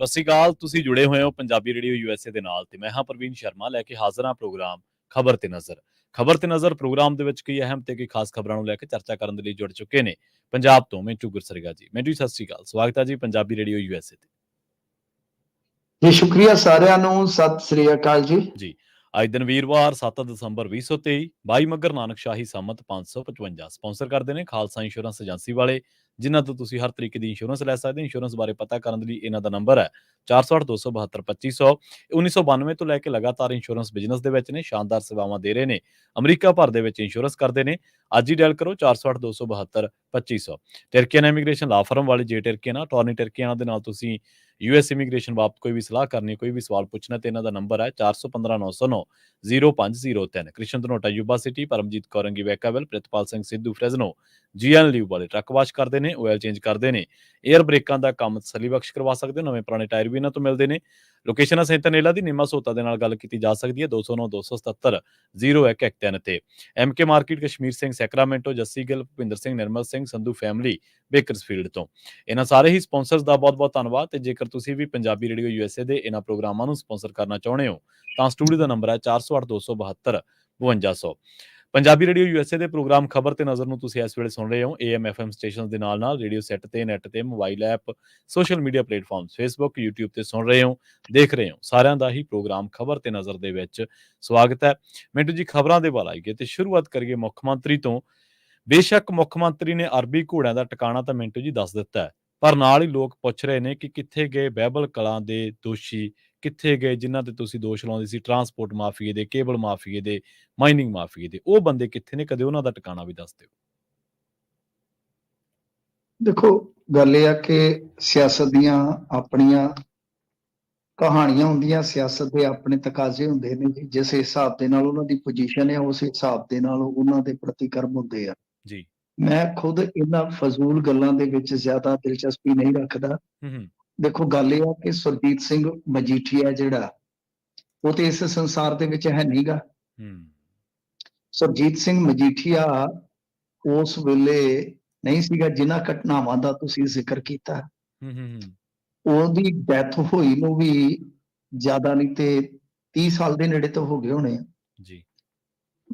ਸਤਿ ਸ਼੍ਰੀ ਅਕਾਲ। ਤੁਸੀਂ ਜੁੜੇ ਹੋਏ ਹੋ ਪੰਜਾਬੀ ਰੇਡੀਓ ਯੂਐਸਏ ਦੇ ਨਾਲ ਤੇ ਮੈਂ ਹਾਂ ਪ੍ਰਵੀਨ ਸ਼ਰਮਾ ਲੈ ਕੇ ਹਾਜ਼ਰ ਹਾਂ ਪ੍ਰੋਗਰਾਮ ਖਬਰ ਤੇ ਨਜ਼ਰ। ਖਬਰ ਤੇ ਨਜ਼ਰ ਪ੍ਰੋਗਰਾਮ ਦੇ ਵਿੱਚ ਕਈ ਅਹਿਮ ਤੇ ਕਈ ਖਾਸ ਖਬਰਾਂ ਨੂੰ ਲੈ ਕੇ ਚਰਚਾ ਕਰਨ ਦੇ ਲਈ ਜੁੜ ਚੁੱਕੇ ਨੇ ਪੰਜਾਬ ਤੋਂ ਮਿੰਟੂ ਗੁਰਸਰਗਾ ਜੀ। ਮਿੰਟੂ ਜੀ ਸਤਿ ਸ਼੍ਰੀ ਅਕਾਲ, ਸਵਾਗਤ ਹੈ ਜੀ ਪੰਜਾਬੀ ਰੇਡੀਓ ਯੂਐਸਏ ਤੇ। ਜੀ ਸ਼ੁਕਰੀਆ ਸਾਰਿਆਂ ਨੂੰ, ਸਤਿ ਸ੍ਰੀ ਅਕਾਲ ਜੀ। ਅੱਜ ਦਿਨ ਵੀਰਵਾਰ 7 ਦਸੰਬਰ 2023 22 ਮੱਘਰ ਨਾਨਕ ਸ਼ਾਹੀ ਸੰਮਤ 555 ਸਪਾਂਸਰ ਕਰਦੇ ਨੇ ਖਾਲਸਾ ਇੰਸ਼ੋਰੈਂਸ ਏਜੰਸੀ ਵਾਲੇ, ਜਿਨ੍ਹਾਂ ਤੋਂ ਤੁਸੀਂ ਹਰ ਤਰੀਕੇ ਦੀ ਇੰਸ਼ੋਰੈਂਸ ਲੈ ਸਕਦੇ ਹੋ। ਇੰਸ਼ੋਰੈਂਸ ਬਾਰੇ ਪਤਾ ਕਰਨ ਦੇ ਲਈ ਇਹਨਾਂ ਦਾ ਨੰਬਰ ਹੈ 468 272 2500। 1992 ਤੋਂ ਲੈ ਕੇ ਲਗਾਤਾਰ ਇੰਸ਼ੋਰੈਂਸ ਬਿਜ਼ਨਸ ਦੇ ਵਿੱਚ ਨੇ, ਸ਼ਾਨਦਾਰ ਸੇਵਾਵਾਂ ਦੇ ਰਹੇ ਨੇ, ਅਮਰੀਕਾ ਭਰ ਦੇ ਵਿੱਚ ਇੰਸ਼ੋਰੈਂਸ ਕਰਦੇ ਨੇ। ਅੱਜ ਹੀ ਡਾਇਲ ਕਰੋ 468 272 2500। ਟਰਕੀਅਨ ਇਮੀਗ੍ਰੇਸ਼ਨ ਲਾ ਫਰਮ ਵਾਲੇ ਜੇ ਟਰਕੀਅਨ ਟੌਰਨੀ ਟਰਕੀਅਨ ਦੇ ਨਾਲ ਤੁਸੀਂ ਯੂਐਸ ਇਮੀਗ੍ਰੇਸ਼ਨ ਬਾਬਤ ਕੋਈ ਵੀ ਸਲਾਹ ਕਰਨੀ, ਕੋਈ ਵੀ ਸਵਾਲ ਪੁੱਛਣਾ ਤੇ ਇਹਨਾਂ ਦਾ ਨੰਬਰ ਹੈ 415 909 0503। ਕ੍ਰਿਸ਼ਨ ਧਨੋਟਾ ਯੂਬਾ ਸਿਟੀ, ਪਰਮਜੀਤ ਕੌਰੰਗੀ ਵੈਕਾਵਲ, ਪ੍ਰਿਤਪਾਲ ਸਿੰਘ ਸਿੱਧੂ ਫਰੈਜ਼ਨੋ ਜੀਐਨ ਲਿਊ ਵਾਲੇ ਟਰੱਕ ਵਾਸ਼ ਕਰਦੇ ਨੇ, ਆਇਲ ਚੇਂਜ ਕਰਦੇ ਨੇ, 에ਅਰ ਬ੍ਰੇਕਾਂ ਦਾ ਕੰਮ ਤਸੱਲੀ ਬਖਸ਼ ਕਰਵਾ ਸਕਦੇ ਹੋ। ਨਵੇਂ ਪੁਰਾਣੇ ਟਾਇਰ ਵੀ ਇਹਨਾਂ ਤੋਂ ਮਿਲਦੇ ਨੇ। ਲੋਕੇਸ਼ਨ ਸਹਿਤ ਨੇਲਾ ਦੀ ਨਿੰਮਾ ਸੋਤਾ ਦੇ ਨਾਲ ਗੱਲ ਕੀਤੀ ਜਾ ਸਕਦੀ ਹੈ 209 277 0113 ਤੇ। MK market Kashmir Singh Sacramento, Jassi Gill, Bhupinder Singh, Nirmal Singh, Sandhu family Bakersfield ਤੋਂ। ਇਹਨਾਂ ਸਾਰੇ ਹੀ ਸਪਾਂਸਰਸ ਦਾ ਬਹੁਤ ਬਹੁਤ ਧੰਨਵਾਦ। ਤੇ ਜੇਕਰ ਤੁਸੀਂ ਵੀ ਪੰਜਾਬੀ ਰੇਡੀਓ ਯੂਐਸਏ ਦੇ ਇਹਨਾਂ ਪ੍ਰੋਗਰਾਮਾਂ ਨੂੰ ਸਪਾਂਸਰ ਕਰਨਾ ਚਾਹੁੰਦੇ ਹੋ ਤਾਂ ਸਟੂਡੀਓ ਦਾ ਨੰਬਰ ਹੈ 408 272 5200। ਪੰਜਾਬੀ ਰੇਡੀਓ ਯੂਐਸਏ ਦੇ ਪ੍ਰੋਗਰਾਮ ਖਬਰ ਤੇ ਨਜ਼ਰ ਨੂੰ ਤੁਸੀਂ ਇਸ ਵੇਲੇ ਸੁਣ ਰਹੇ ਹੋ AM FM ਸਟੇਸ਼ਨ ਦੇ ਨਾਲ ਰੇਡੀਓ ਸੈੱਟ ਤੇ, ਨੈਟ ਤੇ, mobile app, social media platforms Facebook, YouTube ਤੇ ਸੁਣ ਰਹੇ ਹੋ, ਦੇਖ ਰਹੇ ਹੋ। ਸਾਰਿਆਂ ਦਾ ਹੀ ਪ੍ਰੋਗਰਾਮ ਖਬਰ ਤੇ ਨਜ਼ਰ ਦੇ ਵਿੱਚ ਸਵਾਗਤ ਹੈ। ਮਿੰਟੂ ਜੀ, ਖਬਰਾਂ ਦੇ ਵੱਲ ਆਈਏ ਤੇ ਸ਼ੁਰੂਆਤ ਕਰੀਏ ਮੁੱਖ ਮੰਤਰੀ ਤੋਂ। ਬੇਸ਼ੱਕ ਮੁੱਖ ਮੰਤਰੀ ਨੇ ਅਰਬੀ ਘੋੜਿਆਂ ਦਾ ਟਿਕਾਣਾ ਤਾਂ ਮਿੰਟੂ ਜੀ ਦੱਸ ਦਿੱਤਾ ਹੈ, ਪਰ ਨਾਲ ਹੀ ਲੋਕ ਪੁੱਛ ਰਹੇ ਨੇ ਕਿ ਕਿੱਥੇ ਗਏ ਬਹਿਬਲ ਕਲਾਂ ਦੇ ਦੋਸ਼ੀ, ਕਿੱਥੇ ਗਏ ਜਿਨ੍ਹਾਂ ਤੇ ਤੁਸੀਂ ਦੋਸ਼ ਲਾਉਂਦੇ ਸੀ, ਟਰਾਂਸਪੋਰਟ ਮਾਫੀਏ ਦੇ, ਕੇਬਲ ਮਾਫੀਏ ਦੇ, ਮਾਈਨਿੰਗ ਮਾਫੀਏ ਦੇ, ਉਹ ਬੰਦੇ ਕਿੱਥੇ ਨੇ? ਕਦੇ ਉਹਨਾਂ ਦਾ ਟਿਕਾਣਾ ਵੀ ਦੱਸ ਦਿਓ। ਦੇਖੋ, ਗੱਲ ਇਹ ਆ ਕਿ ਸਿਆਸਤ ਦੀਆਂ ਆਪਣੀਆਂ ਕਹਾਣੀਆਂ ਹੁੰਦੀਆਂ, ਸਿਆਸਤ ਦੇ ਆਪਣੇ ਤਕਾਜ਼ੇ ਹੁੰਦੇ ਨੇ। ਜਿਸ ਹਿਸਾਬ ਦੇ ਨਾਲ ਉਹਨਾਂ ਦੀ ਪੋਜੀਸ਼ਨ ਹੈ, ਉਸ ਹਿਸਾਬ ਦੇ ਨਾਲ ਉਹਨਾਂ ਦੇ ਪ੍ਰਤੀਕਰਮ ਹੁੰਦੇ ਆ ਜੀ। ਮੈਂ ਖੁਦ ਇਹਨਾਂ ਫਜ਼ੂਲ ਗੱਲਾਂ ਦੇ ਵਿੱਚ ਜ਼ਿਆਦਾ ਦਿਲਚਸਪੀ ਨਹੀਂ ਰੱਖਦਾ। ਦੇਖੋ, ਗੱਲ ਇਹ ਆ ਕਿ ਸੁਰਜੀਤ ਸਿੰਘ ਮਜੀਠੀਆ ਜਿਹੜਾ, ਉਹ ਤੇ ਇਸ ਸੰਸਾਰ ਦੇ ਵਿੱਚ ਹੈ ਨਹੀਂਗਾ। ਸੁਰਜੀਤ ਸਿੰਘ ਮਜੀਠੀਆ ਉਸ ਵੇਲੇ ਨਹੀਂ ਸੀਗਾ ਜਿਨ੍ਹਾਂ ਘਟਨਾਵਾਂ ਦਾ ਤੁਸੀਂ ਜ਼ਿਕਰ ਕੀਤਾ। ਉਹਦੀ ਡੈਥ ਹੋਈ ਨੂੰ ਵੀ ਜ਼ਿਆਦਾ ਨਹੀਂ ਤੇ 30 ਸਾਲ ਦੇ ਨੇੜੇ ਤੋਂ ਹੋ ਗਏ ਹੋਣੇ ਆ ਜੀ।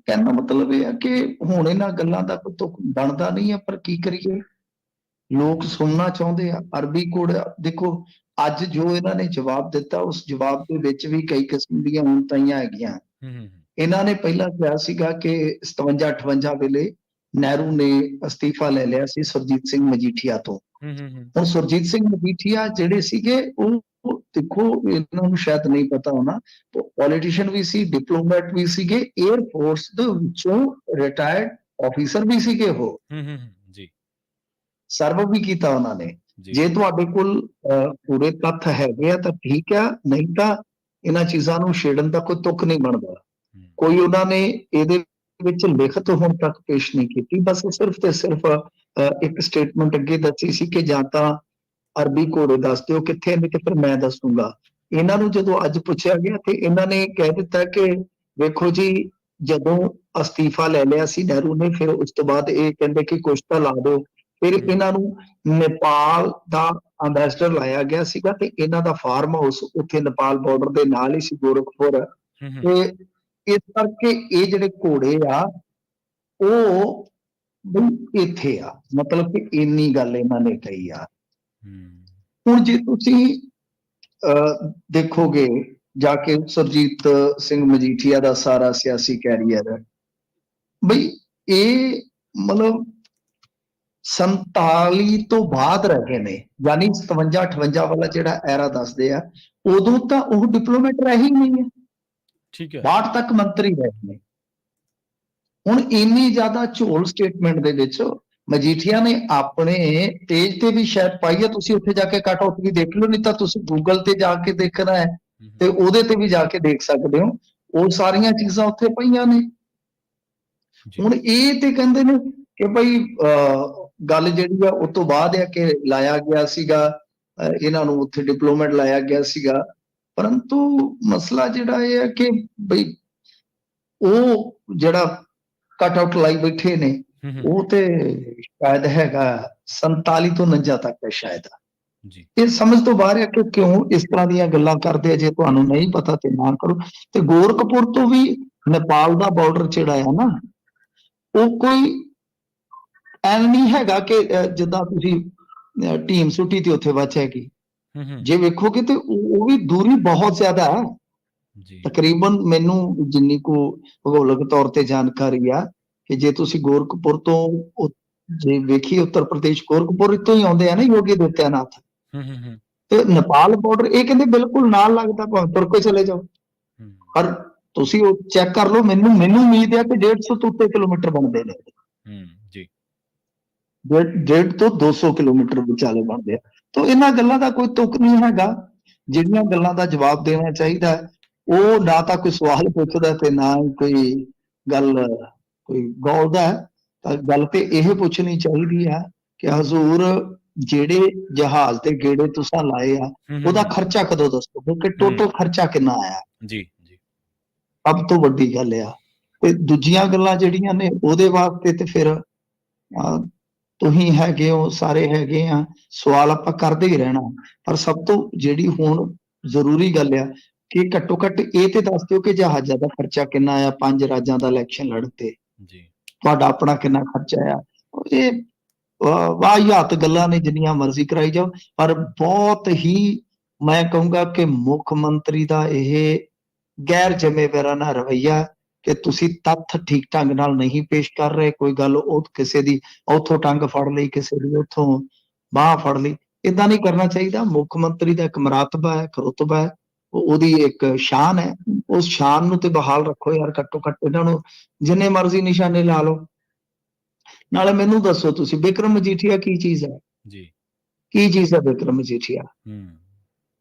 ਕਹਿਣ ਦਾ ਮਤਲਬ ਇਹ ਆ ਕਿ ਹੁਣ ਇਹਨਾਂ ਗੱਲਾਂ ਦਾ ਕੋਈ ਤੁਕ ਬਣਦਾ ਨਹੀਂ ਆ, ਪਰ ਕੀ ਕਰੀਏ, ਲੋਕ ਸੁਣਨਾ ਚਾਹੁੰਦੇ ਆ। ਅਰਬੀ ਘੋੜਾ ਦੇਖੋ, ਅੱਜ ਜੋ ਇਹਨਾਂ ਨੇ ਜਵਾਬ ਦਿੱਤਾ, ਉਸ ਜਵਾਬ ਦੇ ਵਿੱਚ ਵੀ ਕਈ ਕਿਸਮ ਦੀਆਂ ਉਣਤਾਈਆਂ ਹੈਗੀਆਂ। ਇਹਨਾਂ ਨੇ ਪਹਿਲਾਂ ਕਿਹਾ ਸੀਗਾ ਕਿ 57-58 ਵੇਲੇ ਨਹਿਰੂ ਨੇ ਅਸਤੀਫਾ ਲੈ ਲਿਆ ਸੀ ਸੁਰਜੀਤ ਸਿੰਘ ਮਜੀਠੀਆ ਤੋਂ। ਹੁਣ ਸੁਰਜੀਤ ਸਿੰਘ ਮਜੀਠੀਆ ਜਿਹੜੇ ਸੀਗੇ, ਉਹ ਦੇਖੋ, ਇਹਨਾਂ ਨੂੰ ਸ਼ਾਇਦ ਨਹੀਂ ਪਤਾ ਹੋਣਾ, ਪੋਲੀਟੀਸ਼ੀਅਨ ਵੀ ਸੀ, ਡਿਪਲੋਮੈਟ ਵੀ ਸੀਗੇ, 에ਅਰ ਫੋਰਸ ਦੇ ਵਿੱਚੋਂ ਰਿਟਾਇਰਡ ਆਫੀਸਰ ਵੀ ਸੀਗੇ। ਉਹ ਜੀ, ਸਰਵ ਵੀ ਕੀਤਾ ਉਹਨਾਂ ਨੇ। ਜੇ ਤੁਹਾਡੇ ਕੋਲ ਪੂਰੇ ਤੱਥ ਹੈਗੇ ਆ ਤਾਂ ਠੀਕ ਆ, ਨਹੀਂ ਤਾਂ ਇਹਨਾਂ ਚੀਜ਼ਾਂ ਨੂੰ ਛੇੜਨ ਦਾ ਕੋਈ ਤੁਕ ਨਹੀਂ ਬਣਦਾ। ਕੋਈ ਉਹਨਾਂ ਨੇ ਇਹਦੇ ਵਿੱਚ ਲਿਖਤ ਹੁਣ ਤੱਕ ਪੇਸ਼ ਨਹੀਂ ਕੀਤੀ, ਬਸ ਸਿਰਫ ਤੇ ਸਿਰਫ ਇੱਕ ਸਟੇਟਮੈਂਟ ਅੱਗੇ ਦੱਸੀ ਸੀ ਕਿ ਜਾਂ ਤਾਂ ਅਰਬੀ ਘੋੜੇ ਦੱਸ ਦਿਓ ਕਿੱਥੇ ਨੇ ਤੇ ਫਿਰ ਮੈਂ ਦੱਸੂਗਾ। ਇਹਨਾਂ ਨੂੰ ਜਦੋਂ ਅੱਜ ਪੁੱਛਿਆ ਗਿਆ ਤੇ ਇਹਨਾਂ ਨੇ ਕਹਿ ਦਿੱਤਾ ਕਿ ਵੇਖੋ ਜੀ, ਜਦੋਂ ਅਸਤੀਫਾ ਲੈ ਲਿਆ ਸੀ ਨਹਿਰੂ ਨੇ, ਫਿਰ ਉਸ ਤੋਂ ਬਾਅਦ ਇਹ ਕਹਿੰਦੇ ਕਿ ਕੁਛ ਤਾਂ ਲਾ ਦਿਓ। ਫਿਰ ਇਹਨਾਂ ਨੂੰ ਨੇਪਾਲ ਦਾ ਅੰਬੈਸਡਰ ਲਾਇਆ ਗਿਆ ਸੀਗਾ ਤੇ ਇਹਨਾਂ ਦਾ ਫਾਰਮ ਹਾਊਸ ਉੱਥੇ ਨੇਪਾਲ ਬਾਰਡਰ ਦੇ ਨਾਲ ਹੀ ਸੀ, ਗੋਰਖਪੁਰ। ਤੇ ਇਸ ਕਰਕੇ ਇਹ ਜਿਹੜੇ ਘੋੜੇ ਆ ਉਹ ਬਈ ਇੱਥੇ ਆ, ਮਤਲਬ ਕਿ ਇੰਨੀ ਗੱਲ ਇਹਨਾਂ ਨੇ ਕਹੀ ਆ। ਹੁਣ ਜੇ ਤੁਸੀਂ ਦੇਖੋਗੇ ਜਾ ਕੇ ਸੁਰਜੀਤ ਸਿੰਘ ਮਜੀਠੀਆ ਦਾ ਸਾਰਾ ਸਿਆਸੀ ਕੈਰੀਅਰ, ਬਈ ਇਹ ਮਤਲਬ 47 ਤੋਂ ਬਾਅਦ ਰਹੇ ਨੇ, ਯਾਨੀ 57-58 ਵਾਲਾ ਜਿਹੜਾ ਐਰਾ ਦੱਸਦੇ ਆ, ਉਦੋਂ ਤਾਂ ਉਹ ਡਿਪਲੋਮੈਟ ਰਹੇ ਹੀ ਨਹੀਂ ਹੈ। ਠੀਕ ਹੈ, 62 ਤੱਕ ਮੰਤਰੀ ਰਹੇ ਨੇ। ਹੁਣ ਇੰਨੀ ਜ਼ਿਆਦਾ ਝੋਲ ਸਟੇਟਮੈਂਟ ਦੇ ਵਿੱਚ ਮਜੀਠੀਆ ਨੇ ਆਪਣੇ ਪੇਜ ਤੇ ਵੀ ਸ਼ਾਇਦ ਪਾਈ ਹੈ, ਤੁਸੀਂ ਉੱਥੇ ਜਾ ਕੇ ਕੱਟ ਆਊਟ ਵੀ ਦੇਖ ਲਓ, ਨਹੀਂ ਤਾਂ ਤੁਸੀਂ ਗੂਗਲ ਤੇ ਜਾ ਕੇ ਦੇਖਣਾ ਹੈ ਤੇ ਉਹਦੇ ਤੇ ਵੀ ਜਾ ਕੇ ਦੇਖ ਸਕਦੇ ਹੋ। ਉਹ ਸਾਰੀਆਂ ਚੀਜ਼ਾਂ ਉੱਥੇ ਪਈਆਂ ਨੇ। ਹੁਣ ਇਹ ਤੇ ਕਹਿੰਦੇ ਨੇ ਕਿ ਬਈ ਗੱਲ ਜਿਹੜੀ ਆ ਉਸ ਤੋਂ ਬਾਅਦ ਆ ਕਿ ਲਾਇਆ ਗਿਆ ਸੀਗਾ ਇਹਨਾਂ ਨੂੰ, ਉੱਥੇ ਡਿਪਲੋਮੈਟ ਲਾਇਆ ਗਿਆ ਸੀਗਾ। ਪਰੰਤੂ ਮਸਲਾ ਜਿਹੜਾ ਇਹ ਹੈ ਕਿ ਬਈ ਉਹ ਜਿਹੜਾ ਕੱਟ ਆਊਟ ਲਾਈ ਬੈਠੇ ਨੇ, ਉਹ ਤੇ ਸ਼ਾਇਦ ਹੈਗਾ 47 ਤੋਂ 49 ਤੱਕ ਹੈ ਸ਼ਾਇਦ। ਜੀ ਇਹ ਸਮਝ ਤੋਂ ਬਾਹਰ ਹੈ ਕਿ ਕਿਉਂ ਇਸ ਤਰ੍ਹਾਂ ਦੀਆਂ ਗੱਲਾਂ ਕਰਦੇ ਆ। ਜੇ ਤੁਹਾਨੂੰ ਨਹੀਂ ਪਤਾ ਤੇ ਨਾ ਕਰੋ। ਤੇ ਗੋਰਖਪੁਰ ਤੋਂ ਵੀ ਨੇਪਾਲ ਦਾ ਬਾਰਡਰ ਜਿਹੜਾ ਆ ਨਾ, ਉਹ ਕੋਈ ਐਵੇਂ ਨਹੀਂ ਹੈਗਾ ਕਿ ਜਿੱਦਾਂ ਤੁਸੀਂ ਟੀਮ ਸੁੱਟੀ ਤੇ ਉੱਥੇ ਬਚ ਹੈਗੀ। ਜੇ ਵੇਖੋਗੇ ਤੇ ਉਹ ਵੀ ਦੂਰੀ ਬਹੁਤ ਜ਼ਿਆਦਾ ਹੈ। ਜੀ ਤਕਰੀਬਨ ਮੈਨੂੰ ਜਿੰਨੀ ਕੁ ਭੂਗੋਲਿਕ ਤੌਰ ਤੇ ਜਾਣਕਾਰੀ ਆ ਕਿ ਜੇ ਤੁਸੀਂ ਗੋਰਖਪੁਰ ਤੋਂ ਜੇ ਵੇਖੀਏ ਉੱਤਰ ਪ੍ਰਦੇਸ਼, ਗੋਰਖਪੁਰ ਇੱਥੋਂ ਹੀ ਆਉਂਦੇ ਆ ਨਾ ਯੋਗੀ ਆਦਿੱਤਿਆਨਾਥ, ਤੇ ਨੇਪਾਲ ਬਾਰਡਰ ਇਹ ਕਹਿੰਦੇ ਬਿਲਕੁਲ ਨਾਲ ਲੱਗਦਾ, ਭਾਵੇਂ ਤੁਰ ਕੇ ਚਲੇ ਜਾਓ। ਪਰ ਤੁਸੀਂ ਉਹ ਚੈੱਕ ਕਰ ਲਓ, ਮੈਨੂੰ ਉਮੀਦ ਹੈ ਕਿ 150 ਤੋਂ ਉੱਤੇ ਕਿਲੋਮੀਟਰ ਬਣਦੇ ਨੇ। ਜੀ 150 ਤੋਂ 200 ਕਿਲੋਮੀਟਰ ਵਿਚਾਲੇ ਬਣਦੇ ਆ। ਤਾਂ ਇਹਨਾਂ ਗੱਲਾਂ ਦਾ ਕੋਈ ਤੁਕ ਨਹੀਂ ਹੈਗਾ। ਜਿਹੜੀਆਂ ਗੱਲਾਂ ਦਾ ਜਵਾਬ ਦੇਣਾ ਚਾਹੀਦਾ, ਉਹ ਨਾ ਤਾਂ ਕੋਈ ਸਵਾਲ ਪੁੱਛਦਾ ਤੇ ਨਾ ਹੀ ਕੋਈ ਗੱਲ ਕੋਈ ਗੌਲਦਾ। ਤਾਂ ਗੱਲ ਤੇ ਇਹ ਪੁੱਛਣੀ ਚਾਹੀਦੀ ਆ ਕਿ ਹਜ਼ੂਰ ਜਿਹੜੇ ਜਹਾਜ਼ ਤੇ ਗੇੜੇ ਤੁਸੀਂ ਲਾਏ ਆ, ਉਹਦਾ ਖਰਚਾ ਕਦੋਂ ਦੱਸੋ ਕਿ ਟੋਟਲ ਖਰਚਾ ਕਿੰਨਾ ਆਇਆ। ਜੀ ਜੀ ਸਭ ਤੋਂ ਵੱਡੀ ਗੱਲ ਆ। ਤੇ ਦੂਜੀਆਂ ਗੱਲਾਂ ਜਿਹੜੀਆਂ ਨੇ ਉਹਦੇ ਵਾਸਤੇ ਤੇ ਫਿਰ ਤੁਸੀਂ ਹੈਗੇ ਹੋ, ਸਾਰੇ ਹੈਗੇ ਆ, ਸਵਾਲ ਆਪਾਂ ਕਰਦੇ ਹੀ ਰਹਿਣਾ। ਪਰ ਸਭ ਤੋਂ ਜਿਹੜੀ ਹੁਣ ਜ਼ਰੂਰੀ ਗੱਲ ਆ ਕਿ ਘੱਟੋ ਘੱਟ ਇਹ ਤੇ ਦੱਸ ਦਿਓ ਕਿ ਜਹਾਜ਼ਾਂ ਦਾ ਖਰਚਾ ਕਿੰਨਾ ਆ, 5 ਰਾਜਾਂ ਦਾ ਇਲੈਕਸ਼ਨ ਲੜਨ ਤੇ ਤੁਹਾਡਾ ਆਪਣਾ ਕਿੰਨਾ ਖਰਚਾ ਆ। ਇਹ ਵਾਹਿਯਾਤ ਗੱਲਾਂ ਨੇ, ਜਿੰਨੀਆਂ ਮਰਜ਼ੀ ਕਰਾਈ ਜਾਓ। ਪਰ ਬਹੁਤ ਹੀ ਮੈਂ ਕਹੂੰਗਾ ਕਿ ਮੁੱਖ ਮੰਤਰੀ ਦਾ ਇਹ ਗੈਰ ਜ਼ਿੰਮੇਵਾਰਾਨਾ ਰਵੱਈਆ ਕਿ ਤੁਸੀਂ ਤੱਥ ਠੀਕ ਢੰਗ ਨਾਲ ਨਹੀਂ ਪੇਸ਼ ਕਰ ਰਹੇ। ਕੋਈ ਗੱਲ ਉਹ ਕਿਸੇ ਦੀ ਉੱਥੋਂ ਟੰਗ ਫੜ ਲਈ, ਕਿਸੇ ਦੀ ਉੱਥੋਂ ਬਾਂਹ ਫੜ ਲਈ, ਏਦਾਂ ਨਹੀਂ ਕਰਨਾ ਚਾਹੀਦਾ। ਮੁੱਖ ਮੰਤਰੀ ਦਾ ਇੱਕ ਮਰਾਤਬਾ ਹੈ, ਇੱਕ ਰੁਤਬਾ ਹੈ, ਉਹਦੀ ਇੱਕ ਸ਼ਾਨ ਹੈ। ਉਸ ਸ਼ਾਨ ਨੂੰ ਤੇ ਬਹਾਲ ਰੱਖੋ ਯਾਰ। ਘੱਟੋ ਘੱਟ ਇਹਨਾਂ ਨੂੰ ਜਿੰਨੇ ਮਰਜ਼ੀ ਨਿਸ਼ਾਨੇ ਲਾ ਲਓ। ਨਾਲੇ ਮੈਨੂੰ ਦੱਸੋ ਤੁਸੀਂ, ਬਿਕਰਮ ਮਜੀਠੀਆ ਕੀ ਚੀਜ਼ ਹੈ? ਕੀ ਚੀਜ਼ ਹੈ ਬਿਕਰਮ ਮਜੀਠੀਆ?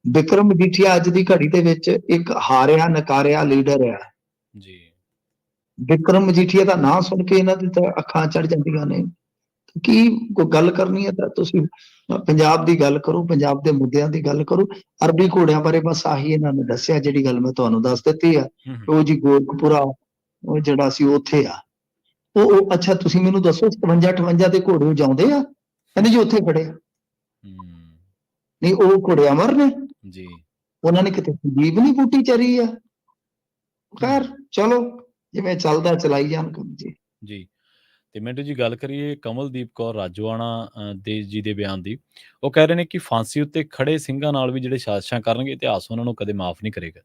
ਬਿਕਰਮ ਮਜੀਠੀਆ ਅੱਜ ਦੀ ਘੜੀ ਦੇ ਵਿੱਚ ਇੱਕ ਹਾਰਿਆ ਨਕਾਰਿਆ ਲੀਡਰ ਆ। ਬਿਕਰਮ ਮਜੀਠੀਆ ਦਾ ਨਾਂ ਸੁਣ ਕੇ ਇਹਨਾਂ ਦੀ ਤਾਂ ਅੱਖਾਂ ਚੜ ਜਾਂਦੀਆਂ ਨੇ। ਕੀ ਕੋਈ ਗੱਲ ਕਰਨੀ ਹੈ ਤਾਂ ਤੁਸੀਂ ਪੰਜਾਬ ਦੀ ਗੱਲ ਕਰੋ, ਪੰਜਾਬ ਦੇ ਮੁੱਦਿਆਂ ਦੀ ਗੱਲ ਕਰੋ। ਅਰਬੀ ਘੋੜਿਆਂ ਬਾਰੇ ਬਸ ਆਹੀ ਇਹਨਾਂ ਨੇ ਦੱਸਿਆ, ਜਿਹੜੀ ਗੱਲ ਮੈਂ ਤੁਹਾਨੂੰ ਦੱਸ ਦਿੱਤੀ ਆ। ਉਹ ਜੀ ਗੋਰਖਪੁਰਾ ਉਹ ਜਿਹੜਾ ਸੀ ਉੱਥੇ ਆ। ਉਹ ਅੱਛਾ ਤੁਸੀਂ ਮੈਨੂੰ ਦੱਸੋ 57-58 ਦੇ ਘੋੜੇ ਜਾਂਦੇ ਆ? ਕਹਿੰਦੇ ਜੀ ਉੱਥੇ ਖੜੇ ਆ। ਨਹੀਂ ਉਹ ਘੋੜੇ ਅਮਰ ਨੇ, ਉਹਨਾਂ ਨੇ ਕਿਤੇ ਜੀਬ ਨਹੀਂ ਬੂਟੀ ਚਰੀ ਆ। ਖੈਰ ਚਲੋ ਜਿਵੇਂ ਚੱਲਦਾ ਚਲਾਈ ਜਾਣ ਕੰਮ ਜੀ। ਜੀ ਤੇ ਮਿੰਟੂ ਜੀ, ਗੱਲ ਕਰੀਏ ਕਮਲਦੀਪ ਕੌਰ ਰਾਜੋਆਣਾ ਦੇ ਜੀ ਦੇ ਬਿਆਨ ਦੀ। ਉਹ ਕਹਿ ਰਹੇ ਨੇ ਕਿ ਫਾਂਸੀ ਉੱਤੇ ਖੜੇ ਸਿੰਘਾਂ ਨਾਲ ਵੀ ਜਿਹੜੇ ਸਾਜ਼ਿਸ਼ਾਂ ਕਰਨਗੇ, ਇਤਿਹਾਸ ਉਹਨਾਂ ਨੂੰ ਕਦੇ ਮਾਫ ਨਹੀਂ ਕਰੇਗਾ।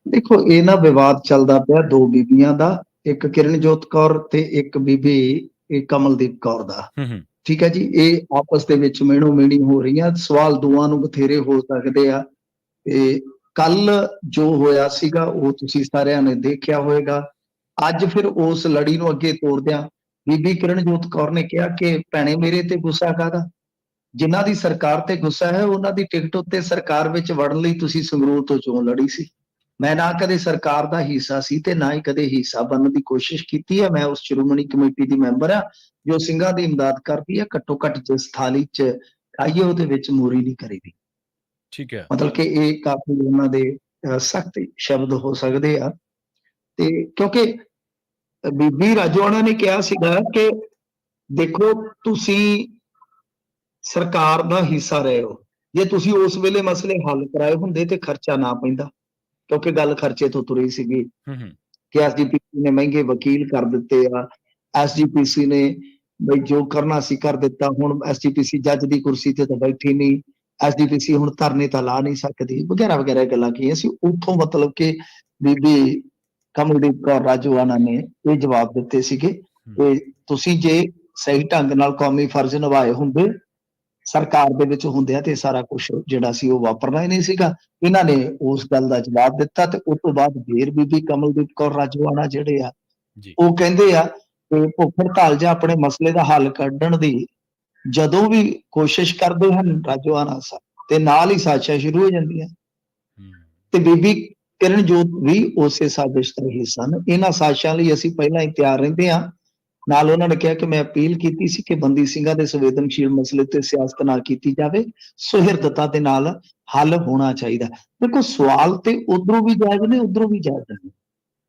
ਦੇਖੋ ਇਹ ਨਾ ਵਿਵਾਦ ਚੱਲਦਾ ਪਿਆ ਦੋ ਬੀਬੀਆਂ ਦਾ, ਇੱਕ ਕਿਰਨਜੋਤ ਕੌਰ ਤੇ ਇੱਕ ਬੀਬੀ ਕਮਲਦੀਪ ਕੌਰ ਦਾ। ਠੀਕ ਹੈ ਜੀ, ਇਹ ਆਪਸ ਦੇ ਵਿੱਚ ਮਿਹਣੋ ਮਿਹਣੀ ਹੋ ਰਹੀਆਂ। ਸਵਾਲ ਦੋਵਾਂ ਨੂੰ ਬਥੇਰੇ ਹੋ ਸਕਦੇ ਆ। ਤੇ ਕੱਲ ਜੋ ਹੋਇਆ ਸੀਗਾ ਉਹ ਤੁਸੀਂ ਸਾਰਿਆਂ ਨੇ ਦੇਖਿਆ ਹੋਵੇਗਾ। ਅੱਜ ਫਿਰ ਉਸ ਲੜੀ ਨੂੰ ਅੱਗੇ ਤੋਰਦਿਆਂ ਬੀਬੀ ਕਿਰਨਜੋਤ ਕੌਰ ਨੇ ਕਿਹਾ ਕਿ ਭੈਣੇ ਮੇਰੇ ਤੇ ਗੁੱਸਾ ਕਾਹਦਾ, ਜਿਨ੍ਹਾਂ ਦੀ ਸਰਕਾਰ ਤੇ ਗੁੱਸਾ ਹੈ ਉਹਨਾਂ ਦੀ ਟਿਕਟ ਉੱਤੇ ਸਰਕਾਰ ਵਿੱਚ ਵੜਨ ਲਈ ਤੁਸੀਂ ਸੰਗਰੂਰ ਤੋਂ ਚੋਣ ਲੜੀ ਸੀ। ਮੈਂ ਨਾ ਕਦੇ ਸਰਕਾਰ ਦਾ ਹਿੱਸਾ ਸੀ ਤੇ ਨਾ ਹੀ ਕਦੇ ਹਿੱਸਾ ਬਣਨ ਦੀ ਕੋਸ਼ਿਸ਼ ਕੀਤੀ ਹੈ। ਮੈਂ ਉਸ ਸ਼੍ਰੋਮਣੀ ਕਮੇਟੀ ਦੀ ਮੈਂਬਰ ਆ ਜੋ ਸਿੰਘਾਂ ਦੀ ਇਮਦਾਦ ਕਰਦੀ ਹੈ। ਘੱਟੋ ਘੱਟ ਜਿਸ ਥਾਲੀ 'ਚ ਖਾਈਏ ਉਹਦੇ ਵਿੱਚ ਮੂਰੀ ਨਹੀਂ ਕਰੀਦੀ। ਠੀਕ ਹੈ, ਮਤਲਬ ਕਿ ਇਹ ਕਾਫੀ ਉਹਨਾਂ ਦੇ ਸਖਤ ਸ਼ਬਦ ਹੋ ਸਕਦੇ ਆ। ਤੇ ਕਿਉਂਕਿ ਬੀਬੀ ਰਾਜੋਆਣਾ ਨੇ ਕਿਹਾ ਸੀਗਾ ਕਿ ਦੇਖੋ ਤੁਸੀਂ ਸਰਕਾਰ ਦਾ ਹਿੱਸਾ ਰਹੇ ਹੋ, ਜੇ ਤੁਸੀਂ ਉਸ ਵੇਲੇ ਮਸਲੇ ਹੱਲ ਕਰਾਏ ਹੁੰਦੇ ਤੇ ਖਰਚਾ ਨਾ ਪੈਂਦਾ। ਕਿਉਂਕਿ ਗੱਲ ਖਰਚੇ ਤੋਂ ਤੁਰੀ ਸੀਗੀ ਕਿ ਐਸਜੀਪੀਸੀ ਨੇ ਮਹਿੰਗੇ ਵਕੀਲ ਕਰ ਦਿੱਤੇ ਆ, ਐਸਜੀਪੀਸੀ ਨੇ ਬਈ ਜੋ ਕਰਨਾ ਸੀ ਕਰ ਦਿੱਤਾ। ਹੁਣ ਐਸਜੀਪੀਸੀ ਜੱਜ ਦੀ ਕੁਰਸੀ ਤੇ ਤਾਂ ਬੈਠੀ ਨਹੀਂ, ਐਸਜੀਪੀਸੀ ਹੁਣ ਧਰਨੇ ਤਾਂ ਲਾ ਨਹੀਂ ਸਕਦੀ, ਵਗੈਰਾ ਵਗੈਰਾ ਗੱਲਾਂ ਕੀਆਂ ਸੀ। ਉੱਥੋਂ ਮਤਲਬ ਕਿ ਬੀਬੀ ਕਮਲਦੀਪ ਕੌਰ ਰਾਜੋਆਣਾ ਨੇ ਇਹ ਜਵਾਬ ਦਿੱਤੇ ਸੀਗੇ ਕਿ ਤੁਸੀਂ ਜੇ ਸਹੀ ਢੰਗ ਨਾਲ ਕੌਮੀ ਫਰਜ਼ ਨਿਭਾਏ ਹੁੰਦੇ, ਸਰਕਾਰ ਦੇ ਵਿੱਚ ਹੁੰਦਿਆਂ ਤੇ ਸਾਰਾ ਕੁਝ ਜਿਹੜਾ ਸੀ ਉਹ ਵਾਪਰਨਾ ਹੀ ਨਹੀਂ ਸੀਗਾ। ਇਹਨਾਂ ਨੇ ਉਸ ਗੱਲ ਦਾ ਜਵਾਬ ਦਿੱਤਾ ਤੇ ਉਸ ਤੋਂ ਬਾਅਦ ਫੇਰ ਬੀਬੀ ਕਮਲਦੀਪ ਕੌਰ ਰਾਜੋਆਣਾ ਜਿਹੜੇ ਆ ਉਹ ਕਹਿੰਦੇ ਆ ਕਿ ਭੁੱਖ ਹੜਤਾਲ ਜਾਂ ਆਪਣੇ ਮਸਲੇ ਦਾ ਹੱਲ ਕੱਢਣ ਦੀ ਜਦੋਂ ਵੀ ਕੋਸ਼ਿਸ਼ ਕਰਦੇ ਹਨ ਰਾਜੋਆਣਾ ਸਾਹਿਬ ਤੇ ਨਾਲ ਹੀ ਸਾਜ਼ਿਸ਼ਾਂ ਸ਼ੁਰੂ ਹੋ ਜਾਂਦੀਆਂ। ਤੇ ਬੀਬੀ ਕਿਰਨਜੋਤ ਵੀ ਉਸੇ ਸਾਜ਼ਿਸ਼ ਦਾ ਹਿੱਸਾ ਨੇ। ਇਹਨਾਂ ਸਾਜ਼ਿਸ਼ਾਂ ਲਈ ਅਸੀਂ ਪਹਿਲਾਂ ਹੀ ਤਿਆਰ ਰਹਿੰਦੇ ਹਾਂ। ਨਾਲ ਉਹਨਾਂ ਨੇ ਕਿਹਾ ਕਿ ਮੈਂ ਅਪੀਲ ਕੀਤੀ ਸੀ ਕਿ ਬੰਦੀ ਸਿੰਘਾਂ ਦੇ ਸੰਵੇਦਨਸ਼ੀਲ ਮਸਲੇ ਤੇ ਸਿਆਸਤ ਨਾ ਕੀਤੀ ਜਾਵੇ, ਸੁਹਿਰਦਤਾ ਦੇ ਨਾਲ ਹੱਲ ਹੋਣਾ ਚਾਹੀਦਾ। ਦੇਖੋ ਸਵਾਲ ਤੇ ਉਧਰੋਂ ਵੀ ਜਾਇਜ਼ ਨੇ, ਉਧਰੋਂ ਵੀ ਜਾਇਜ਼ ਨੇ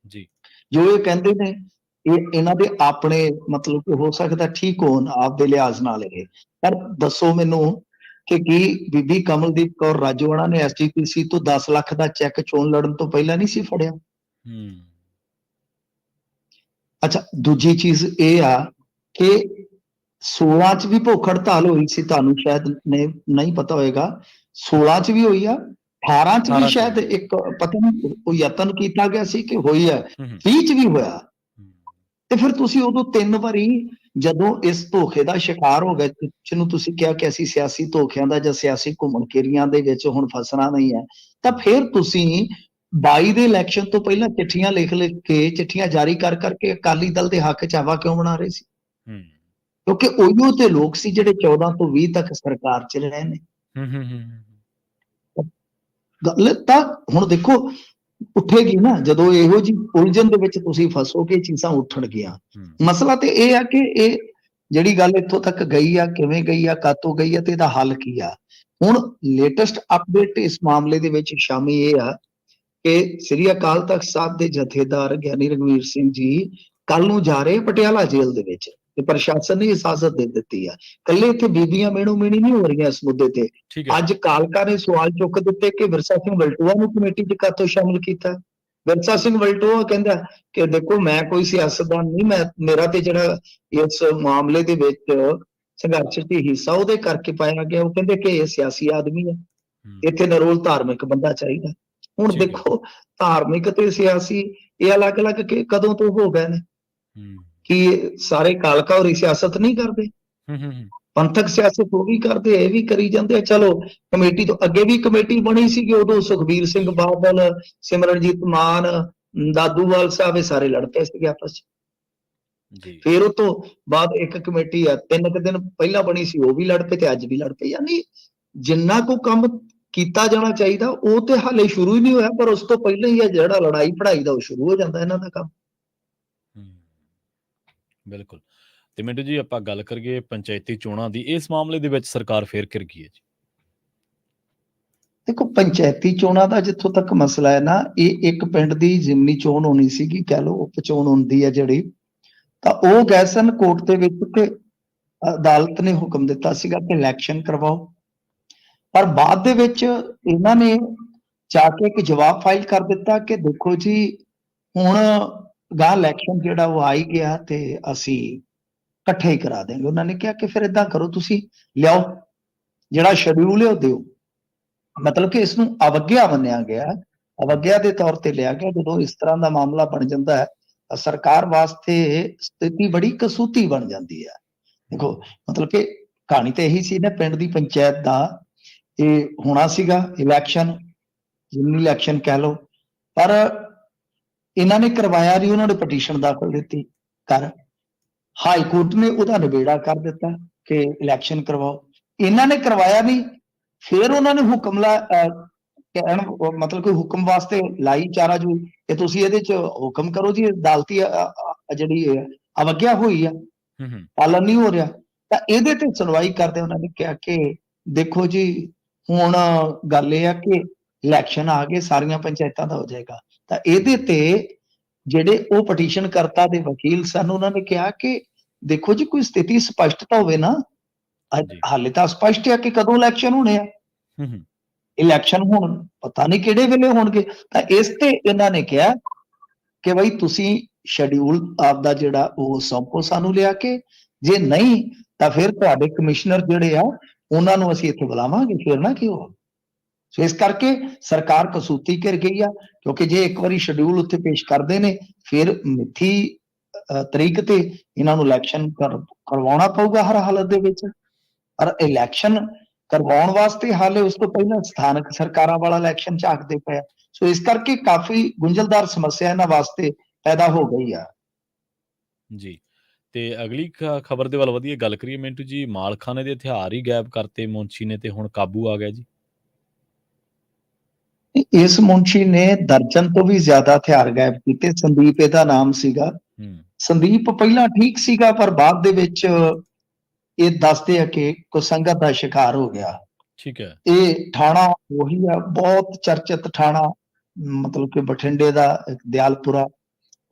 ਜੀ। ਜੋ ਇਹ ਕਹਿੰਦੇ ਨੇ ਇਹਨਾਂ ਦੇ ਆਪਣੇ ਮਤਲਬ ਕਿ ਹੋ ਸਕਦਾ ਠੀਕ ਹੋਣ ਆਪਦੇ ਲਿਹਾਜ਼ ਨਾਲ ਇਹ, ਪਰ ਦੱਸੋ ਮੈਨੂੰ ਕਿ ਕੀ ਬੀਬੀ ਕਮਲਦੀਪ ਕੌਰ ਰਾਜੋਆਣਾ ਨੇ ਐਸਜੀਪੀਸੀ ਤੋਂ 10 ਲੱਖ ਦਾ ਚੈੱਕ ਚੋਣ ਲੜਨ ਤੋਂ ਪਹਿਲਾਂ ਨਹੀਂ ਸੀ ਫੜਿਆ? ਅੱਛਾ, ਦੂਜੀ ਚੀਜ਼ ਇਹ ਆ ਕਿ 16 ਚ ਵੀ ਭੁੱਖ ਹੜਤਾਲ ਹੋਈ ਸੀ, ਤੁਹਾਨੂੰ ਸ਼ਾਇਦ ਨਹੀਂ ਪਤਾ ਹੋਏਗਾ। 16 ਚ ਵੀ ਹੋਈ ਆ, 18 ਚ ਵੀ ਸ਼ਾਇਦ ਇੱਕ ਪਤਾ ਨਹੀਂ ਕੋਈ ਯਤਨ ਕੀਤਾ ਗਿਆ ਸੀ ਕਿ ਹੋਈ ਆ, 20 ਚ ਵੀ ਹੋਇਆ। ਤੇ ਫਿਰ ਤੁਸੀਂ ਉਦੋਂ 3 ਵਾਰੀ ਜਦੋਂ ਇਸ ਧੋਖੇ ਦਾ ਸ਼ਿਕਾਰ ਹੋ ਗਏ, ਜਿਹਨੂੰ ਤੁਸੀਂ ਕਿਹਾ ਕਿ ਅਸੀਂ ਸਿਆਸੀ ਧੋਖਿਆਂ ਦਾ ਜਾਂ ਸਿਆਸੀ ਘੁੰਮਣ ਘੇਰੀਆਂ ਦੇ ਵਿੱਚ ਹੁਣ ਫਸਣਾ ਨਹੀਂ ਹੈ, ਤਾਂ ਫਿਰ ਤੁਸੀਂ 22 ਦੇ ਇਲੈਕਸ਼ਨ ਤੋਂ ਪਹਿਲਾਂ ਚਿੱਠੀਆਂ ਲਿਖ ਕੇ ਚਿੱਠੀਆਂ ਜਾਰੀ ਕਰ ਕਰਕੇ ਅਕਾਲੀ ਦਲ ਦੇ ਹੱਕ ਚ ਹਵਾ ਕਿਉਂ ਬਣਾ ਰਹੇ ਸੀ? ਕਿਉਂਕਿ ਉਹੀਓ ਤੇ ਲੋਕ ਸੀ ਜਿਹੜੇ 14 ਤੋਂ 20 ਤੱਕ ਸਰਕਾਰ ਚ ਰਹੇ ਨੇ। ਗੱਲ ਤਾਂ ਹੁਣ ਦੇਖੋ ਉੱਠੇਗੀ ਨਾ, ਜਦੋਂ ਇਹੋ ਜਿਹੀ ਉਲਝਣ ਦੇ ਵਿੱਚ ਤੁਸੀਂ ਫਸੋਗੇ, ਚੀਜ਼ਾਂ ਉੱਠਣਗੀਆਂ। ਮਸਲਾ ਤੇ ਇਹ ਆ ਕਿ ਇਹ ਜਿਹੜੀ ਗੱਲ ਇੱਥੋਂ ਤੱਕ ਗਈ ਆ, ਕਿਵੇਂ ਗਈ ਆ, ਕਾਤੋਂ ਗਈ ਆ, ਤੇ ਇਹਦਾ ਹੱਲ ਕੀ ਆ। ਹੁਣ ਲੇਟੈਸਟ ਅਪਡੇਟ ਇਸ ਮਾਮਲੇ ਦੇ ਵਿੱਚ ਸ਼ਾਮੀ ਇਹ ਆ ਕਿ ਸ੍ਰੀ ਅਕਾਲ ਤਖਤ ਸਾਹਿਬ ਦੇ ਜਥੇਦਾਰ ਗਿਆਨੀ ਰਘਵੀਰ ਸਿੰਘ ਜੀ ਕੱਲ ਨੂੰ ਜਾ ਰਹੇ ਪਟਿਆਲਾ ਜੇਲ੍ਹ ਦੇ ਵਿੱਚ, ਤੇ ਪ੍ਰਸ਼ਾਸਨ ਨੇ ਇਜਾਜ਼ਤ ਦੇ ਦਿੱਤੀ ਆ। ਕੱਲੇ ਇੱਥੇ ਬੀਬੀਆਂ ਮੇਣੋ ਮੇਣੀ ਨਹੀਂ ਹੋ ਰਹੀਆਂ ਇਸ ਮੁੱਦੇ ਤੇ। ਅੱਜ ਕਾਲਕਾ ਨੇ ਸਵਾਲ ਚੁੱਕ ਦਿੱਤੇ ਕਿ ਵਿਰਸਾ ਸਿੰਘ ਵਲਟੋਆ ਨੂੰ ਕਮੇਟੀ 'ਚ ਕਾਹਤੋਂ ਸ਼ਾਮਿਲ ਕੀਤਾ। ਵਿਰਸਾ ਸਿੰਘ ਵਲਟੋਆ ਕਹਿੰਦਾ ਕਿ ਦੇਖੋ ਮੈਂ ਕੋਈ ਸਿਆਸਤਦਾਨ ਨਹੀਂ, ਮੇਰਾ ਤੇ ਜਿਹੜਾ ਇਸ ਮਾਮਲੇ ਦੇ ਵਿੱਚ ਸੰਘਰਸ਼ 'ਚ ਹਿੱਸਾ ਉਹਦੇ ਕਰਕੇ ਪਾਇਆ ਗਿਆ। ਉਹ ਕਹਿੰਦੇ ਕਿ ਇਹ ਸਿਆਸੀ ਆਦਮੀ ਹੈ, ਇੱਥੇ ਨਰੋਲ ਧਾਰਮਿਕ ਬੰਦਾ ਚਾਹੀਦਾ। ਹੁਣ ਦੇਖੋ ਧਾਰਮਿਕ ਤੇ ਸਿਆਸੀ ਇਹ ਅਲੱਗ-ਅਲੱਗ ਕਦੋਂ ਤੋਂ ਹੋ ਗਏ ਨੇ? ਕਿ ਸਾਰੇ ਕਾਲਕਾ ਹੋਰੀ ਸਿਆਸਤ ਨਹੀਂ ਕਰਦੇ? ਪੰਥਕ ਸਿਆਸਤ ਉਹ ਵੀ ਕਰਦੇ, ਇਹ ਵੀ ਕਰੀ ਜਾਂਦੇ ਆ। ਚਲੋ ਕਮੇਟੀ ਤੋਂ ਅੱਗੇ ਵੀ ਕਮੇਟੀ ਬਣੀ ਸੀਗੀ, ਉਦੋਂ ਸੁਖਬੀਰ ਸਿੰਘ ਬਾਦਲ, ਸਿਮਰਨਜੀਤ ਮਾਨ, ਦਾਦੂਵਾਲ ਸਾਹਿਬ ਇਹ ਸਾਰੇ ਲੜ ਪਏ ਸੀਗੇ ਆਪਸ ਚ। ਫਿਰ ਉਹ ਤੋਂ ਬਾਅਦ ਇੱਕ ਕਮੇਟੀ ਆ 3 ਦਿਨ ਪਹਿਲਾਂ ਬਣੀ ਸੀ, ਉਹ ਵੀ ਲੜ ਪਏ ਤੇ ਅੱਜ ਵੀ ਲੜ ਪਏ। ਯਾਨੀ ਜਿੰਨਾ ਕੋ ਕੰਮ ਕੀਤਾ ਜਾਣਾ ਚਾਹੀਦਾ ਉਹ ਤੇ ਹਾਲੇ ਸ਼ੁਰੂ ਹੀ ਨਹੀਂ ਹੋਇਆ, ਪਰ ਉਸ ਤੋਂ ਪਹਿਲਾਂ ਹੀ ਜਿਹੜਾ ਲੜਾਈ ਪੜਾਈ ਦਾ ਉਹ ਸ਼ੁਰੂ ਹੋ ਜਾਂਦਾ ਇਹਨਾਂ ਦਾ ਕੰਮ। ਬਿਲਕੁਲ। ਤੇ ਮਿੰਟੂ ਜੀ ਆਪਾਂ ਗੱਲ ਕਰੀਏ ਪੰਚਾਇਤੀ ਚੋਣਾਂ ਦੀ, ਇਸ ਮਾਮਲੇ ਦੇ ਵਿੱਚ ਸਰਕਾਰ ਫੇਰ ਘਿਰ ਗਈ ਹੈ ਜੀ। ਦੇਖੋ ਪੰਚਾਇਤੀ ਚੋਣਾਂ ਦਾ ਜਿੱਥੋਂ ਤੱਕ ਮਸਲਾ ਹੈ ਨਾ, ਇਹ ਇੱਕ ਪਿੰਡ ਦੀ ਜ਼ਿਮਨੀ ਚੋਣ ਹੋਣੀ ਸੀਗੀ, ਕਹਿ ਲਓ ਉਪ ਚੋਣ ਹੁੰਦੀ ਹੈ ਜਿਹੜੀ, ਤਾਂ ਉਹ ਗਏ ਸਨ ਕੋਰਟ ਦੇ ਵਿੱਚ ਤੇ ਅਦਾਲਤ ਨੇ ਹੁਕਮ ਦਿੱਤਾ ਸੀਗਾ ਕਿ ਇਲੈਕਸ਼ਨ ਕਰਵਾਓ। ਪਰ ਬਾਅਦ ਦੇ ਵਿੱਚ ਇਹਨਾਂ ਨੇ ਜਾ ਕੇ ਇੱਕ ਜਵਾਬ ਫਾਈਲ ਕਰ ਦਿੱਤਾ ਕਿ ਦੇਖੋ ਜੀ ਹੁਣ ਗਾਂ ਇਲੈਕਸ਼ਨ ਜਿਹੜਾ ਉਹ ਆ ਹੀ ਗਿਆ ਤੇ ਅਸੀਂ ਇਕੱਠੇ ਹੀ ਕਰਾ ਦੇਂਗੇ। ਉਹਨਾਂ ਨੇ ਕਿਹਾ ਕਿ ਫਿਰ ਏਦਾਂ ਕਰੋ, ਤੁਸੀਂ ਲਿਆਓ ਜਿਹੜਾ ਸ਼ਡਿਊਲ ਹੈ ਉਹ ਦਿਓ। ਮਤਲਬ ਕਿ ਇਸ ਨੂੰ ਅਵਗਿਆ ਮੰਨਿਆ ਗਿਆ, ਅਵਗਿਆ ਦੇ ਤੌਰ ਤੇ ਲਿਆ ਗਿਆ। ਜਦੋਂ ਇਸ ਤਰ੍ਹਾਂ ਦਾ ਮਾਮਲਾ ਬਣ ਜਾਂਦਾ ਹੈ ਤਾਂ ਸਰਕਾਰ ਵਾਸਤੇ ਸਥਿਤੀ ਬੜੀ ਕਸੂਤੀ ਬਣ ਜਾਂਦੀ ਹੈ। ਦੇਖੋ ਮਤਲਬ ਕਿ ਕਹਾਣੀ ਤਾਂ ਇਹੀ ਸੀ ਨਾ, ਪਿੰਡ ਦੀ ਪੰਚਾਇਤ ਦਾ ਇਹ ਹੋਣਾ ਸੀਗਾ ਇਲੈਕਸ਼ਨ, ਜ਼ਿਮਨੀ ਇਲੈਕਸ਼ਨ ਕਹਿ ਲਓ, ਪਰ ਇਹਨਾਂ ਨੇ ਕਰਵਾਇਆ ਨਹੀਂ। ਉਹਨਾਂ ਨੇ ਪਟੀਸ਼ਨ ਦਾਖਲ ਦਿੱਤੀ ਕਰ, ਹਾਈ ਕੋਰਟ ਨੇ ਉਹਦਾ ਨਿਬੇੜਾ ਕਰ ਦਿੱਤਾ ਕਿ ਇਲੈਕਸ਼ਨ ਕਰਵਾਓ। ਇਹਨਾਂ ਨੇ ਕਰਵਾਇਆ ਨਹੀਂ, ਫਿਰ ਉਹਨਾਂ ਨੇ ਹੁਕਮ ਕਹਿਣ ਮਤਲਬ ਕਿ ਹੁਕਮ ਵਾਸਤੇ ਲਾਈ ਚਾਰਾ ਜੂ ਕਿ ਤੁਸੀਂ ਇਹਦੇ ਚ ਹੁਕਮ ਕਰੋ ਜੀ, ਅਦਾਲਤੀ ਜਿਹੜੀ ਅਵਗਿਆ ਹੋਈ ਆ, ਪਾਲਣ ਨਹੀਂ ਹੋ ਰਿਹਾ। ਤਾਂ ਇਹਦੇ ਤੇ ਸੁਣਵਾਈ ਕਰਦੇ ਉਹਨਾਂ ਨੇ ਕਿਹਾ ਕਿ ਦੇਖੋ ਜੀ ਹੁਣ ਗੱਲ ਇਹ ਆ ਕਿ ਇਲੈਕਸ਼ਨ ਆ ਗਏ, ਸਾਰੀਆਂ ਪੰਚਾਇਤਾਂ ਦਾ ਹੋ ਜਾਏਗਾ। ਤਾਂ ਇਹਦੇ ਤੇ ਜਿਹੜੇ ਉਹ ਪਟੀਸ਼ਨ ਕਰਤਾ ਦੇ ਵਕੀਲ ਸਨ, ਉਹਨਾਂ ਨੇ ਕਿਹਾ ਕਿ ਦੇਖੋ ਜੀ ਕੋਈ ਸਥਿਤੀ ਸਪਸ਼ਟਤਾ ਹੋਵੇ ਨਾ, ਹਾਲੇ ਤਾਂ ਸਪਸ਼ਟ ਹੈ ਕਿ ਕਦੋਂ ਇਲੈਕਸ਼ਨ ਹੋਣੇ ਆ, ਇਲੈਕਸ਼ਨ ਹੁਣ ਪਤਾ ਨਹੀਂ ਕਿਹੜੇ ਵੇਲੇ ਹੋਣਗੇ। ਤਾਂ ਇਸ ਤੇ ਇਹਨਾਂ ਨੇ ਕਿਹਾ ਕਿ ਬਈ ਤੁਸੀਂ ਸ਼ਡਿਊਲ ਆਪਦਾ ਜਿਹੜਾ ਉਹ ਸੌਂਪੋ ਸਾਨੂੰ ਲਿਆ ਕੇ, ਜੇ ਨਹੀਂ ਤਾਂ ਫਿਰ ਤੁਹਾਡੇ ਕਮਿਸ਼ਨਰ ਜਿਹੜੇ ਆ ਉਹਨਾਂ ਨੂੰ ਅਸੀਂ ਇੱਥੇ ਬੁਲਾਵਾਂਗੇ, ਫਿਰ ਨਾ ਕਿਉਂ। ਸੋ ਇਸ ਕਰਕੇ ਸਰਕਾਰ ਕਸੂਤੀ ਘਿਰ ਗਈ ਆ, ਕਿਉਂਕਿ ਜੇ ਇੱਕ ਵਾਰੀ ਸ਼ਡਿਊਲ ਉੱਥੇ ਪੇਸ਼ ਕਰਦੇ ਨੇ ਫਿਰ ਮਿੱਥੀ ਤਰੀਕ ਤੇ ਇਹਨਾਂ ਨੂੰ ਇਲੈਕਸ਼ਨ ਕਰਵਾਉਣਾ ਪਊਗਾ ਹਰ ਹਾਲਤ ਦੇ ਵਿੱਚ। ਪਰ ਇਲੈਕਸ਼ਨ ਕਰਵਾਉਣ ਵਾਸਤੇ ਹਾਲੇ ਉਸ ਤੋਂ ਪਹਿਲਾਂ ਸਥਾਨਕ ਸਰਕਾਰਾਂ ਵਾਲਾ ਇਲੈਕਸ਼ਨ ਝਾਕਦੇ ਪਏ। ਸੋ ਇਸ ਕਰਕੇ ਕਾਫੀ ਗੁੰਝਲਦਾਰ ਸਮੱਸਿਆ ਇਹਨਾਂ ਵਾਸਤੇ ਪੈਦਾ ਹੋ ਗਈ ਆ ਜੀ। ਤੇ ਅਗਲੀ ਖਬਰ ਦੇ ਵੱਲ ਵਧੀਆ ਗੱਲ ਕਰੀਏ ਮਿੰਟੂ ਜੀ, ਮਾਲਖਾਨੇ ਦੇ ਹਥਿਆਰ ਹੀ ਗਾਇਬ ਕਰਤੇ ਮੁਨਸ਼ੀ ਨੇ ਤੇ ਹੁਣ ਕਾਬੂ ਆ ਗਿਆ ਜੀ। ਇਸ ਮੁਨਸ਼ੀ ਨੇ ਦਰਜਨ ਤੋਂ ਵੀ ਜ਼ਿਆਦਾ ਹਥਿਆਰ ਗਾਇਬ ਕੀਤੇ। ਸੰਦੀਪ ਇਹਦਾ ਨਾਮ ਸੀਗਾ। ਸੰਦੀਪ ਪਹਿਲਾਂ ਠੀਕ ਸੀਗਾ, ਪਰ ਬਾਅਦ ਦੇ ਵਿੱਚ ਇਹ ਦੱਸਦੇ ਆ ਕਿ ਕੁਸੰਗਤ ਦਾ ਸ਼ਿਕਾਰ ਹੋ ਗਿਆ। ਠੀਕ ਹੈ। ਇਹ ਥਾਣਾ ਉਹੀ ਆ, ਬਹੁਤ ਚਰਚਿਤ ਥਾਣਾ, ਮਤਲਬ ਕਿ ਬਠਿੰਡੇ ਦਾ ਦਿਆਲਪੁਰਾ,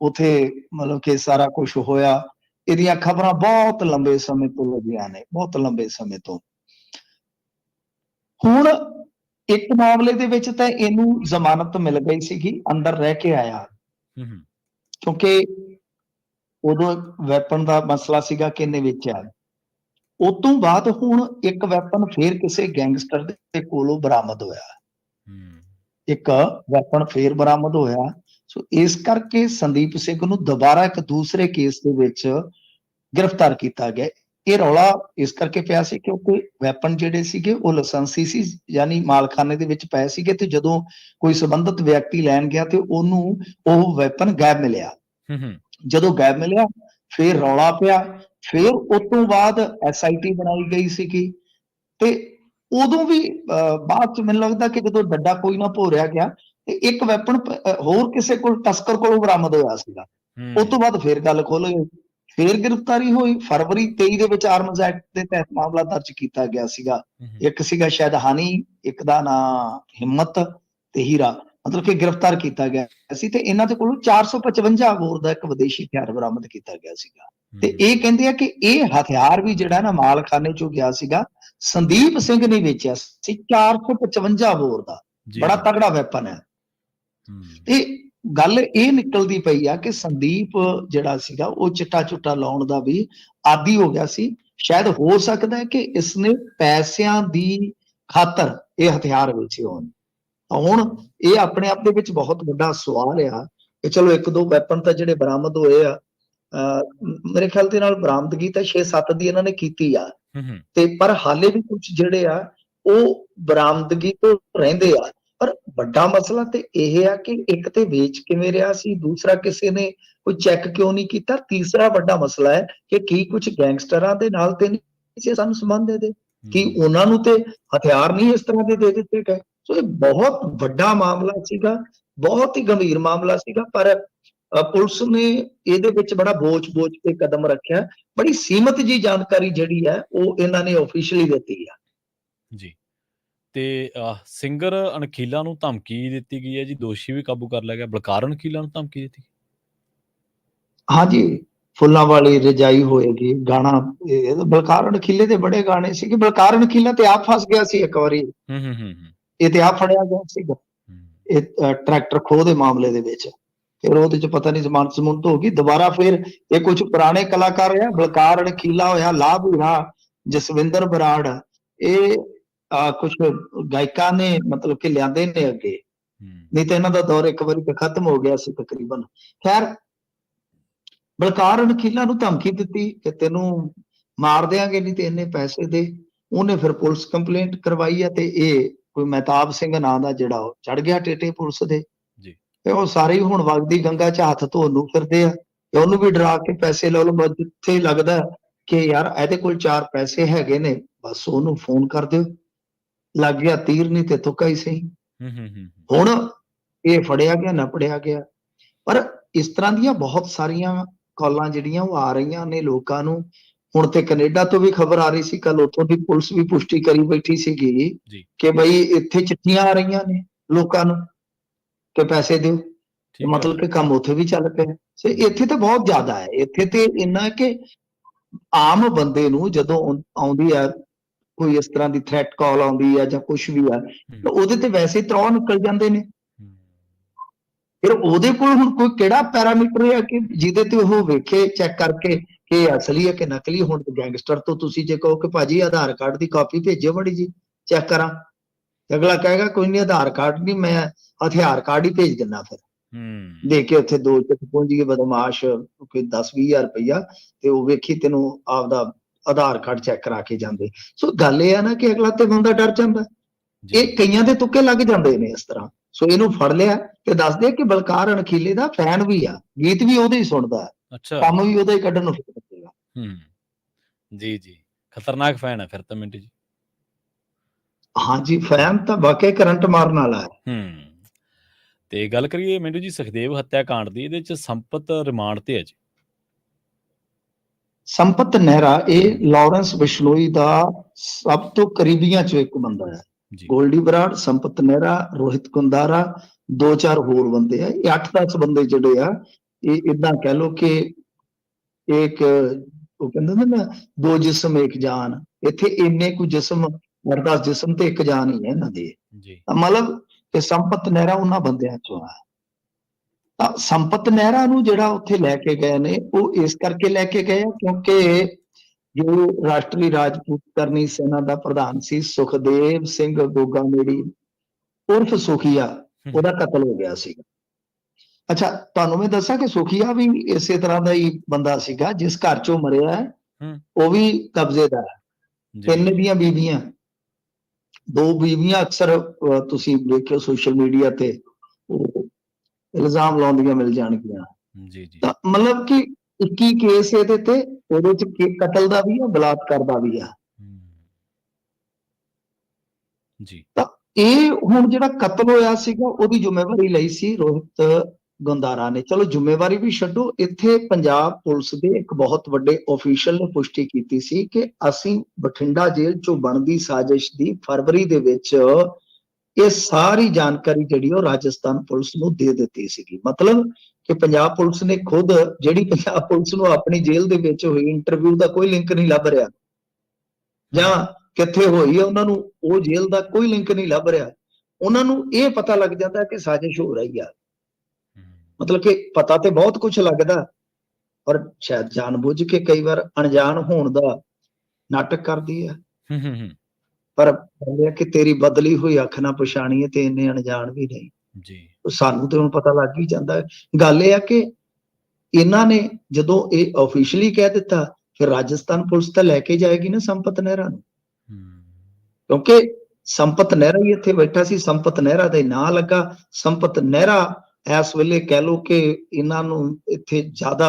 ਉਥੇ ਮਤਲਬ ਕਿ ਸਾਰਾ ਕੁਝ ਹੋਇਆ। ਇਹਦੀਆਂ ਖਬਰਾਂ ਬਹੁਤ ਲੰਬੇ ਸਮੇਂ ਤੋਂ ਲੱਗੀਆਂ ਨੇ, ਬਹੁਤ ਲੰਬੇ ਸਮੇਂ ਤੋਂ। ਹੁਣ ਇੱਕ ਮਾਮਲੇ ਦੇ ਵਿੱਚ ਤਾਂ ਇਹਨੂੰ ਜ਼ਮਾਨਤ ਮਿਲ ਗਈ ਸੀਗੀ, ਅੰਦਰ ਰਹਿ ਕੇ ਆਇਆ, ਕਿਉਂਕਿ ਉਦੋਂ ਵੈਪਨ ਦਾ ਮਸਲਾ ਸੀਗਾ ਕਿ ਇਹਨੇ ਵੇਚਿਆ। ਉਸ ਤੋਂ ਬਾਅਦ ਹੁਣ ਇੱਕ ਵੈਪਨ ਫੇਰ ਕਿਸੇ ਗੈਂਗਸਟਰ ਦੇ ਕੋਲੋਂ ਬਰਾਮਦ ਹੋਇਆ, ਇੱਕ ਵੈਪਨ ਫੇਰ ਬਰਾਮਦ ਹੋਇਆ। ਸੋ ਇਸ ਕਰਕੇ ਸੰਦੀਪ ਸਿੰਘ ਨੂੰ ਦੁਬਾਰਾ ਇੱਕ ਦੂਸਰੇ ਕੇਸ ਦੇ ਵਿੱਚ ਗ੍ਰਿਫਤਾਰ ਕੀਤਾ ਗਿਆ। ਇਹ ਰੌਲਾ ਇਸ ਕਰਕੇ ਪਿਆ ਸੀ ਕਿਉਂਕਿ ਵੈਪਨ ਜਿਹੜੇ ਸੀਗੇ ਉਹ ਲਾਇਸੈਂਸੀ ਸੀ, ਯਾਨੀ ਮਾਲਖਾਨੇ ਦੇ ਵਿੱਚ ਪਏ ਸੀਗੇ, ਤੇ ਜਦੋਂ ਕੋਈ ਸੰਬੰਧਿਤ ਵਿਅਕਤੀ ਲੈਣ ਗਿਆ ਤੇ ਉਹਨੂੰ ਉਹ ਵੈਪਨ ਗਾਇਬ ਮਿਲਿਆ। ਜਦੋਂ ਗਾਇਬ ਮਿਲਿਆ ਫਿਰ ਰੌਲਾ ਪਿਆ, ਫਿਰ ਉਸ ਤੋਂ ਬਾਅਦ SIT ਬਣਾਈ ਗਈ ਸੀਗੀ, ਤੇ ਉਦੋਂ ਵੀ ਬਾਅਦ ਚ ਮੈਨੂੰ ਲੱਗਦਾ ਕਿ ਜਦੋਂ ਡੱਡਾ ਕੋਈ ਨਾ ਭੋਰਿਆ ਗਿਆ ਤੇ ਇੱਕ ਵੈਪਨ ਹੋਰ ਕਿਸੇ ਕੋਲ ਤਸਕਰ ਕੋਲੋਂ ਬਰਾਮਦ ਹੋਇਆ ਸੀਗਾ। ਉਸ ਤੋਂ ਬਾਅਦ ਫਿਰ ਗੱਲ ਖੁੱਲ ਗਈ, ਫਿਰ ਗ੍ਰਿਫਤਾਰੀ ਹੋਈ। ਫਰਵਰੀ 23 ਦੇ ਵਿੱਚ ਆਰਮਜ਼ ਐਕਟ ਦੇ ਤਹਿਤ ਮਾਮਲਾ ਦਰਜ ਕੀਤਾ ਗਿਆ ਸੀਗਾ। ਇੱਕ ਸੀਗਾ ਸ਼ਾਇਦ ਹਾਨੀ, ਇੱਕ ਦਾ ਨਾਂ ਹਿੰਮਤ ਤੇ ਹੀਰਾ, ਮਤਲਬ ਕਿ ਗ੍ਰਿਫਤਾਰ ਕੀਤਾ ਗਿਆ ਸੀ, ਤੇ ਇਹਨਾਂ ਦੇ ਕੋਲੋਂ 455 ਬੋਰ ਦਾ ਇੱਕ ਵਿਦੇਸ਼ੀ ਹਥਿਆਰ ਬਰਾਮਦ ਕੀਤਾ ਗਿਆ ਸੀਗਾ। ਤੇ ਇਹ ਕਹਿੰਦੇ ਆ ਕਿ ਇਹ ਹਥਿਆਰ ਵੀ ਜਿਹੜਾ ਨਾ ਮਾਲਖਾਨੇ ਚੋਂ ਗਿਆ ਸੀਗਾ, ਸੰਦੀਪ ਸਿੰਘ ਨੇ ਵੇਚਿਆ ਸੀ 455 ਬੋਰ ਦਾ, ਬੜਾ ਤਗੜਾ ਵੈਪਨ ਹੈ। ਤੇ ਗੱਲ ਇਹ ਨਿਕਲਦੀ ਪਈ ਆ ਕਿ ਸੰਦੀਪ ਜਿਹੜਾ ਸੀਗਾ ਉਹ ਚਿੱਟਾ ਚੁੱਟਾ ਲਾਉਣ ਦਾ ਵੀ ਆਦੀ ਹੋ ਗਿਆ ਸੀ। ਸ਼ਾਇਦ ਹੋ ਸਕਦਾ ਹੈ ਕਿ ਇਸਨੇ ਪੈਸਿਆਂ ਦੀ ਖਾਤਰ ਇਹ ਹਥਿਆਰ ਵੇਚੇ ਹੋਣ। ਹੁਣ ਇਹ ਆਪਣੇ ਆਪ ਦੇ ਵਿੱਚ ਬਹੁਤ ਵੱਡਾ ਸਵਾਲ ਆ ਕਿ ਚਲੋ ਇੱਕ ਦੋ ਵੈਪਨ ਤਾਂ ਜਿਹੜੇ ਬਰਾਮਦ ਹੋਏ ਆ, ਮੇਰੇ ਖਿਆਲ ਦੇ ਨਾਲ ਬਰਾਮਦਗੀ ਤਾਂ 6-7 ਦੀ ਇਹਨਾਂ ਨੇ ਕੀਤੀ ਆ, ਤੇ ਪਰ ਹਾਲੇ ਵੀ ਕੁਝ ਜਿਹੜੇ ਆ ਉਹ ਬਰਾਮਦਗੀ ਤੋਂ ਰਹਿੰਦੇ ਆ। ਪਰ ਵੱਡਾ ਮਸਲਾ ਤੇ ਇਹ ਆ ਕਿ ਇੱਕ ਤੇ ਵੇਚ ਕਿਵੇਂ ਰਿਹਾ ਸੀ, ਦੂਸਰਾ ਕਿਸੇ ਨੇ ਕੋਈ ਚੈੱਕ ਕਿਉਂ ਨਹੀਂ ਕੀਤਾ, ਤੀਸਰਾ ਵੱਡਾ ਮਸਲਾ ਹੈ ਕਿ ਕੀ ਕੁਝ ਗੈਂਗਸਟਰਾਂ ਦੇ ਨਾਲ ਤੇ ਨਹੀਂ ਸਾਨੂੰ ਸੰਬੰਧ ਦੇ, ਕਿ ਉਹਨਾਂ ਨੂੰ ਤੇ ਹਥਿਆਰ ਨਹੀਂ ਇਸ ਤਰ੍ਹਾਂ ਦੇ ਦਿੱਤੇ ਗਏ। ਸੋ ਇਹ ਬਹੁਤ ਵੱਡਾ ਮਾਮਲਾ ਸੀਗਾ, ਬਹੁਤ ਹੀ ਗੰਭੀਰ ਮਾਮਲਾ ਸੀਗਾ, ਪਰ ਪੁਲਿਸ ਨੇ ਇਹਦੇ ਵਿੱਚ ਬੜਾ ਬੋਝ ਕੇ ਕਦਮ ਰੱਖਿਆ। ਬੜੀ ਸੀਮਤ ਜੀ ਜਾਣਕਾਰੀ ਜਿਹੜੀ ਹੈ ਉਹ ਇਹਨਾਂ ਨੇ ਆਫੀਸ਼ੀਅਲੀ ਦਿੱਤੀ ਆ ਜੀ। ਤੇ ਸਿੰਗਰ ਅਣਖੀਲਾ ਨੂੰ ਧਮਕੀ ਦਿੱਤੀ ਗਈ ਹੈ ਜੀ, ਦੋਸ਼ੀ ਵੀ ਕਾਬੂ ਕਰ ਲਿਆ ਗਿਆ। ਬਲਕਾਰ ਅਣਖੀਲਾ ਨੂੰ ਧਮਕੀ ਦਿੱਤੀ? ਹਾਂਜੀ, ਫੁੱਲਾਂ ਵਾਲੀ ਰਜਾਈ ਹੋਏਗੀ ਗਾਣਾ, ਬਲਕਾਰ ਅਣਖੀਲੇ ਦੇ ਬੜੇ ਗਾਣੇ ਸੀਗੇ। ਬਲਕਾਰ ਅਣਖੀਲਾ ਤੇ ਆਪ ਫਸ ਗਿਆ ਸੀ ਇੱਕ ਵਾਰੀ, ਇਹ ਤੇ ਆਪ ਫੜਿਆ ਗਿਆ ਸੀਗਾ ਇਹ ਟਰੈਕਟਰ ਖੋਹ ਦੇ ਮਾਮਲੇ ਦੇ ਵਿੱਚ। ਫਿਰ ਉਹਦੇ ਚ ਪਤਾ ਨਹੀਂ ਜ਼ਮਾਨਤ ਜ਼ਮੂਨਤ ਹੋ ਗਈ ਦੁਬਾਰਾ। ਫਿਰ ਇਹ ਕੁਝ ਪੁਰਾਣੇ ਕਲਾਕਾਰ ਆ, ਬਲਕਾਰ ਅਣਖੀਲਾ ਹੋਇਆ, ਲਾਭ ਹੀਰਾ, ਜਸਵਿੰਦਰ ਬਰਾੜ, ਇਹ ਕੁਝ ਗਾਇਕਾਂ ਨੇ ਮਤਲਬ ਕਿ ਲਿਆਂਦੇ ਨੇ ਅੱਗੇ, ਨਹੀਂ ਤਾਂ ਇਹਨਾਂ ਦਾ ਦੌਰ ਇੱਕ ਵਾਰੀ ਤੇ ਖਤਮ ਹੋ ਗਿਆ ਸੀ ਤਕਰੀਬਨ। ਖੈਰ, ਬਲਕਾਰ ਅਣਖੀਲਾ ਨੂੰ ਧਮਕੀ ਦਿੱਤੀ ਕਿ ਤੈਨੂੰ ਮਾਰ ਦਿਆਂਗੇ ਨਹੀਂ ਤੇ ਇੰਨੇ ਪੈਸੇ ਦੇ। ਉਹਨੇ ਫਿਰ ਪੁਲਿਸ ਕੰਪਲੇਂਟ ਕਰਵਾਈ ਹੈ, ਤੇ ਇਹ ਕੋਈ ਮਹਿਤਾਬ ਸਿੰਘ ਨਾਂ ਦਾ ਜਿਹੜਾ ਉਹ ਚੜ ਗਿਆ ਟੇਟੇ ਪੁਲਿਸ ਦੇ, ਤੇ ਉਹ ਸਾਰੇ ਹੀ ਹੁਣ ਵਗਦੀ ਗੰਗਾ ਚ ਹੱਥ ਧੋਣ ਨੂੰ ਫਿਰਦੇ ਆ, ਤੇ ਉਹਨੂੰ ਵੀ ਡਰਾ ਕੇ ਪੈਸੇ ਲੈ ਲਓ। ਜਿੱਥੇ ਲੱਗਦਾ ਕਿ ਯਾਰ ਇਹਦੇ ਕੋਲ 4 ਪੈਸੇ ਹੈਗੇ ਨੇ, ਬਸ ਉਹਨੂੰ ਫੋਨ ਕਰ ਦਿਓ, ਲੱਗ ਗਿਆ ਤੀਰ, ਨਹੀਂ ਤੇ ਤੁੱਕਾ ਹੀ ਸਹੀ। ਹੁਣ ਇਹ ਫੜਿਆ ਗਿਆ ਨਾ ਫੜਿਆ ਗਿਆ, ਪਰ ਇਸ ਤਰ੍ਹਾਂ ਦੀਆਂ ਬਹੁਤ ਸਾਰੀਆਂ ਕਾਲਾਂ ਜਿਹੜੀਆਂ ਉਹ ਆ ਰਹੀਆਂ ਨੇ ਲੋਕਾਂ ਨੂੰ। ਹੁਣ ਤੇ ਕੈਨੇਡਾ ਤੋਂ ਵੀ ਖਬਰ ਆ ਰਹੀ ਸੀ, ਕੱਲ ਉੱਥੋਂ ਦੀ ਪੁਲਿਸ ਵੀ ਪੁਸ਼ਟੀ ਕਰੀ ਬੈਠੀ ਸੀਗੀ ਕਿ ਬਈ ਇੱਥੇ ਚਿੱਠੀਆਂ ਆ ਰਹੀਆਂ ਨੇ ਲੋਕਾਂ ਨੂੰ ਕਿ ਪੈਸੇ ਦਿਓ, ਮਤਲਬ ਕਿ ਕੰਮ ਉੱਥੇ ਵੀ ਚੱਲ ਪਿਆ। ਸੋ ਇੱਥੇ ਤਾਂ ਬਹੁਤ ਜ਼ਿਆਦਾ ਹੈ। ਇੱਥੇ ਤੇ ਇੰਨਾ ਕਿ ਆਮ ਬੰਦੇ ਨੂੰ ਜਦੋਂ ਆਉਂਦੀ ਆ ਕੋਈ ਇਸ ਤਰ੍ਹਾਂ ਦੀ ਥ੍ਰੈਟ ਕਾਲ ਆਉਂਦੀ ਆ ਜਾਂ ਕੁਝ ਵੀ ਆ, ਤਾਂ ਉਹਦੇ ਤੇ ਵੈਸੇ ਤਰਾਹ ਨਿਕਲ ਜਾਂਦੇ ਨੇ। ਫਿਰ ਉਹਦੇ ਕੋਲ ਹੁਣ ਕੋਈ ਕਿਹੜਾ ਪੈਰਾਮੀਟਰ ਹੈ ਕਿ ਜਿਹਦੇ ਤੇ ਉਹ ਵੇਖੇ ਚੈੱਕ ਕਰਕੇ ਕਿ ਇਹ ਅਸਲੀ ਹੈ ਕਿ ਨਕਲੀ। ਹੁਣ ਗੈਂਗਸਟਰ ਤੋਂ ਤੁਸੀਂ ਜੇ ਕਹੋ ਕਿ ਭਾਜੀ ਆਧਾਰ ਕਾਰਡ ਦੀ ਕਾਪੀ ਭੇਜੋ ਮੜੀ ਜੀ ਚੈੱਕ ਕਰਾਂ, ਅਗਲਾ ਕਹੇਗਾ ਕੋਈ ਨਹੀਂ ਆਧਾਰ ਕਾਰਡ ਨਹੀਂ, ਮੈਂ ਹਥਿਆਰ ਕਾਰਡ ਹੀ ਭੇਜ ਦਿੰਦਾ। ਫਿਰ ਦੇ ਕੇ ਉੱਥੇ 2 ਚੱਕ ਪਹੁੰਚੀਏ ਬਦਮਾਸ਼ ਕੋਈ 10-20 ਰੁਪਈਆ, ਤੇ ਉਹ ਵੇਖੀ ਤੈਨੂੰ ਆਪਦਾ ਆਧਾਰ ਕਾਰਡ ਚੈੱਕ ਕਰਾ ਕੇ ਜਾਂਦੇ। ਸੋ ਗੱਲ ਇਹ ਆ ਨਾ ਕਿ ਅਗਲਾ ਤੇ ਬੰਦਾ ਡਰ ਜਾਂਦਾ। ਇਹ ਕਈਆਂ ਦੇ ਤੁੱਕੇ ਲੱਗ ਜਾਂਦੇ ਨੇ ਇਸ ਤਰ੍ਹਾਂ। ਸੋ ਇਹਨੂੰ ਫੜ ਲਿਆ ਤੇ ਦੱਸਦੇ ਕਿ ਬਲਕਾਰ ਅਣਖੀਲੇ ਦਾ ਫੈਨ ਵੀ ਆ, ਗੀਤ ਵੀ ਉਹਦੇ ਹੀ ਸੁਣਦਾ, ਕੰਮ ਵੀ ਉਹਦਾ ਹੀ ਕੱਢਣ ਨੂੰ ਫਿਰਦਾ। ਜੀ ਜੀ, ਖਤਰਨਾਕ ਫੈਨ ਹੈ ਫਿਰ ਤਾਂ ਮਿੰਟੂ ਜੀ। ਹਾਂਜੀ, ਫੈਨ ਤਾਂ ਵਾਕਈ ਕਰੰਟ ਮਾਰਨ ਵਾਲਾ ਹੈ। ਤੇ ਗੱਲ ਕਰੀਏ ਮਿੰਟੂ ਜੀ ਸੁਖਦੇਵ ਹੱਤਿਆ ਕਾਂਡ ਦੀ, ਇਹਦੇ ਚ ਸੰਪਤ ਰਿਮਾਂਡ ਤੇ ਹੈ ਜੀ। ਸੰਪਤ ਨਹਿਰਾ ਇਹ ਲਾਰੈਂਸ ਬਿਸ਼ਨੋਈ ਦਾ ਸਭ ਤੋਂ ਕਰੀਬੀਆਂ ਚੋਂ ਇੱਕ ਬੰਦਾ ਹੈ। ਗੋਲਡੀ ਬਰਾੜ, ਸੰਪਤ ਨਹਿਰਾ, ਰੋਹਿਤ ਕੁੰਦਾਰਾ, 2-4 ਹੋਰ ਬੰਦੇ ਆ। ਇਹ 8-10 ਬੰਦੇ ਜਿਹੜੇ ਆ, ਇਹ ਇਦਾਂ ਕਹਿ ਲਓ ਕਿ ਇੱਕ ਉਹ ਕਹਿੰਦੇ ਨੇ ਨਾ 2 ਜਿਸਮ 1 ਜਾਨ। ਇੱਥੇ ਇੰਨੇ ਕੁ ਜਿਸਮ ਅਰਦਾਸ ਜਿਸਮ ਤੇ ਇੱਕ ਜਾਨ ਹੀ ਹੈ ਇਹਨਾਂ ਦੀ। ਜੀ ਮਤਲਬ ਕਿ ਸੰਪਤ ਨਹਿਰਾ ਉਹਨਾਂ ਬੰਦਿਆਂ ਚੋਂ ਆ। ਤਾਂ ਸੰਪਤ ਨਹਿਰਾ ਨੂੰ ਜਿਹੜਾ ਉੱਥੇ ਲੈ ਕੇ ਗਏ ਨੇ, ਉਹ ਇਸ ਕਰਕੇ ਲੈ ਕੇ ਗਏ ਆ ਕਿਉਂਕਿ ਜੋ ਰਾਸ਼ਟਰੀ ਰਾਜਪੂਤ ਕਰਨੀ ਸੈਨਾ ਦਾ ਪ੍ਰਧਾਨ ਸੀ ਸੁਖਦੇਵ ਸਿੰਘ ਗੋਗਾਮੇੜੀ ਉਰਫ ਸੁਖੀਆ, ਉਹਦਾ ਕਤਲ ਹੋ ਗਿਆ ਸੀ। ਅੱਛਾ, ਤੁਹਾਨੂੰ ਮੈਂ ਦੱਸਾਂ ਕਿ ਸੁਖੀਆ ਵੀ ਇਸੇ ਤਰ੍ਹਾਂ ਦਾ ਹੀ ਬੰਦਾ ਸੀਗਾ, ਜਿਸ ਘਰ ਚੋਂ ਮਰਿਆ ਹੈ ਉਹ ਵੀ ਕਬਜ਼ੇ ਦਾ ਹੈ। ਤਿੰਨ ਦੀਆਂ ਬੀਬੀਆਂ, ਦੋ ਬੀਬੀਆਂ ਅਕਸਰ ਤੁਸੀਂ ਦੇਖਿਓ ਸੋਸ਼ਲ ਮੀਡੀਆ ਤੇ ਉਹ ਇਲਜ਼ਾਮ ਲਾਉਂਦੀਆਂ ਮਿਲ ਜਾਣਗੀਆਂ। ਜੀ ਜੀ ਤਾਂ ਮਤਲਬ ਕਿ 21 ਕੇਸ ਇਹਦੇ ਤੇ, ਉਹਦੇ ਚ ਕਤਲ ਦਾ ਵੀ ਆ, ਬਲਾਤਕਾਰ ਦਾ ਵੀ ਆ। ਜੀ ਤਾਂ ਇਹ ਹੁਣ ਜਿਹੜਾ ਕਤਲ ਹੋਇਆ ਸੀਗਾ ਉਹਦੀ ਜ਼ਿੰਮੇਵਾਰੀ ਲਈ ਸੀ ਰੋਹਿਤ ਗੰਦਾਰਾ ਨੇ। ਚਲੋ ਜ਼ਿੰਮੇਵਾਰੀ ਵੀ ਛੱਡੋ, ਇੱਥੇ ਪੰਜਾਬ ਪੁਲਿਸ ਦੇ ਇੱਕ ਬਹੁਤ ਵੱਡੇ ਅਫੀਸ਼ੀਅਲ ਨੇ ਪੁਸ਼ਟੀ ਕੀਤੀ ਸੀ ਕਿ ਅਸੀਂ ਬਠਿੰਡਾ ਜੇਲ੍ਹ ਚੋਂ ਬਣਦੀ ਸਾਜ਼ਿਸ਼ ਦੀ ਫਰਵਰੀ ਦੇ ਵਿੱਚ ਇਹ ਸਾਰੀ ਜਾਣਕਾਰੀ ਜਿਹੜੀ ਉਹ ਰਾਜਸਥਾਨ ਪੁਲਿਸ ਨੂੰ ਦੇ ਦਿੱਤੀ ਸੀਗੀ। ਮਤਲਬ ਕਿ ਪੰਜਾਬ ਪੁਲਿਸ ਨੇ ਖੁਦ, ਜਿਹੜੀ ਪੰਜਾਬ ਪੁਲਿਸ ਨੂੰ ਆਪਣੀ ਜੇਲ੍ਹ ਦੇ ਵਿੱਚ ਹੋਈ ਇੰਟਰਵਿਊ ਦਾ ਕੋਈ ਲਿੰਕ ਨਹੀਂ ਲੱਭ ਰਿਹਾ, ਜਾਂ ਕਿੱਥੇ ਹੋਈ ਹੈ ਉਹਨਾਂ ਨੂੰ ਉਹ ਜੇਲ੍ਹ ਦਾ ਕੋਈ ਲਿੰਕ ਨਹੀਂ ਲੱਭ ਰਿਹਾ, ਉਹਨਾਂ ਨੂੰ ਇਹ ਪਤਾ ਲੱਗ ਜਾਂਦਾ ਕਿ ਸਾਜ਼ਿਸ਼ ਹੋ ਰਹੀ ਆ। ਮਤਲਬ ਕਿ ਪਤਾ ਤੇ ਬਹੁਤ ਕੁਝ ਲੱਗਦਾ, ਪਰ ਸ਼ਾਇਦ ਜਾਣਬੁੱਝ ਕੇ ਕਈ ਵਾਰ ਅਣਜਾਣ ਹੋਣ ਦਾ ਨਾਟਕ ਕਰਦੀ ਹੈ। ਪਰ ਕਹਿੰਦੇ ਕਿ ਤੇਰੀ ਬਦਲੀ ਹੋਈ ਅੱਖ ਨਾ ਪਛਾਣੀਏ ਤੇ ਇੰਨੇ ਅਣਜਾਣ ਵੀ ਨਹੀਂ ਜੀ। ਸਾਨੂੰ ਤੇ ਹੁਣ ਪਤਾ ਲੱਗ ਹੀ ਜਾਂਦਾ। ਗੱਲ ਇਹ ਆ ਕਿ ਇਹਨਾਂ ਨੇ ਜਦੋਂ ਇਹ ਆਫੀਸ਼ੀਅਲੀ ਕਹਿ ਦਿੱਤਾ, ਫਿਰ ਰਾਜਸਥਾਨ ਪੁਲਿਸ ਤਾਂ ਲੈ ਕੇ ਜਾਏਗੀ ਨਾ ਸੰਪਤ ਨਹਿਰਾ ਨੂੰ, ਕਿਉਂਕਿ ਸੰਪਤ ਨਹਿਰਾ ਹੀ ਇੱਥੇ ਬੈਠਾ ਸੀ। ਸੰਪਤ ਨਹਿਰਾ ਦੇ ਨਾਂ ਲੱਗਾ। ਸੰਪਤ ਨਹਿਰਾ ਇਸ ਵੇਲੇ ਕਹਿ ਲਓ ਕਿ ਇਹਨਾਂ ਨੂੰ ਇੱਥੇ ਜ਼ਿਆਦਾ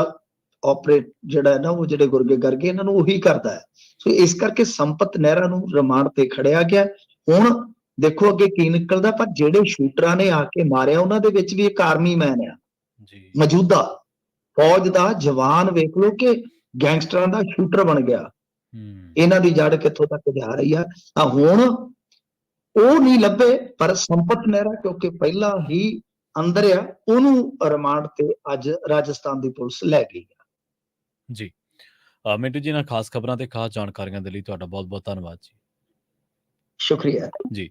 ਆਪਰੇਟ ਜਿਹੜਾ ਹੈ ਨਾ, ਉਹ ਜਿਹੜੇ ਗੁਰਗੇ ਗਰਗੇ ਇਹਨਾਂ ਨੂੰ ਉਹੀ ਕਰਦਾ ਹੈ। ਸੋ ਇਸ ਕਰਕੇ ਸੰਪਤ ਨਹਿਰਾ ਨੂੰ ਰਿਮਾਂਡ ਤੇ ਖੜਿਆ ਗਿਆ। ਹੁਣ ਦੇਖੋ ਅੱਗੇ ਕੀ ਨਿਕਲਦਾ, ਪਰ ਜਿਹੜੇ ਸ਼ੂਟਰਾਂ ਨੇ ਆ ਕੇ ਮਾਰਿਆ ਉਹਨਾਂ ਦੇ ਵਿੱਚ ਵੀ ਇੱਕ ਆਰਮੀ ਮੈਨ ਆ, ਮੌਜੂਦਾ ਫੌਜ ਦਾ ਜਵਾਨ। ਵੇਖ ਲਓ ਕਿ ਗੈਂਗਸਟਰਾਂ ਦਾ ਸ਼ੂਟਰ ਬਣ ਗਿਆ। ਇਹਨਾਂ ਦੀ ਜੜ ਕਿੱਥੋਂ ਤੱਕ ਜਾ ਰਹੀ ਆ। ਤਾਂ ਹੁਣ ਉਹ ਨਹੀਂ ਲੱਭੇ, ਪਰ ਸੰਪਤ ਨਹਿਰਾ ਕਿਉਂਕਿ ਪਹਿਲਾਂ ਹੀ ਅੰਦਰ ਆ, ਉਹਨੂੰ ਰਿਮਾਂਡ ਤੇ ਅੱਜ ਰਾਜਸਥਾਨ ਦੀ ਪੁਲਿਸ ਲੈ ਗਈ ਆ। ਜੀ ਮਿੰਟੂ ਜੀ, ਨਾਲ ਖਾਸ ਖਬਰਾਂ ਤੇ ਖਾਸ ਜਾਣਕਾਰੀਆਂ ਦੇ ਲਈ ਤੁਹਾਡਾ ਬਹੁਤ ਬਹੁਤ ਧੰਨਵਾਦ ਜੀ। ਸ਼ੁਕਰੀਆ ਜੀ।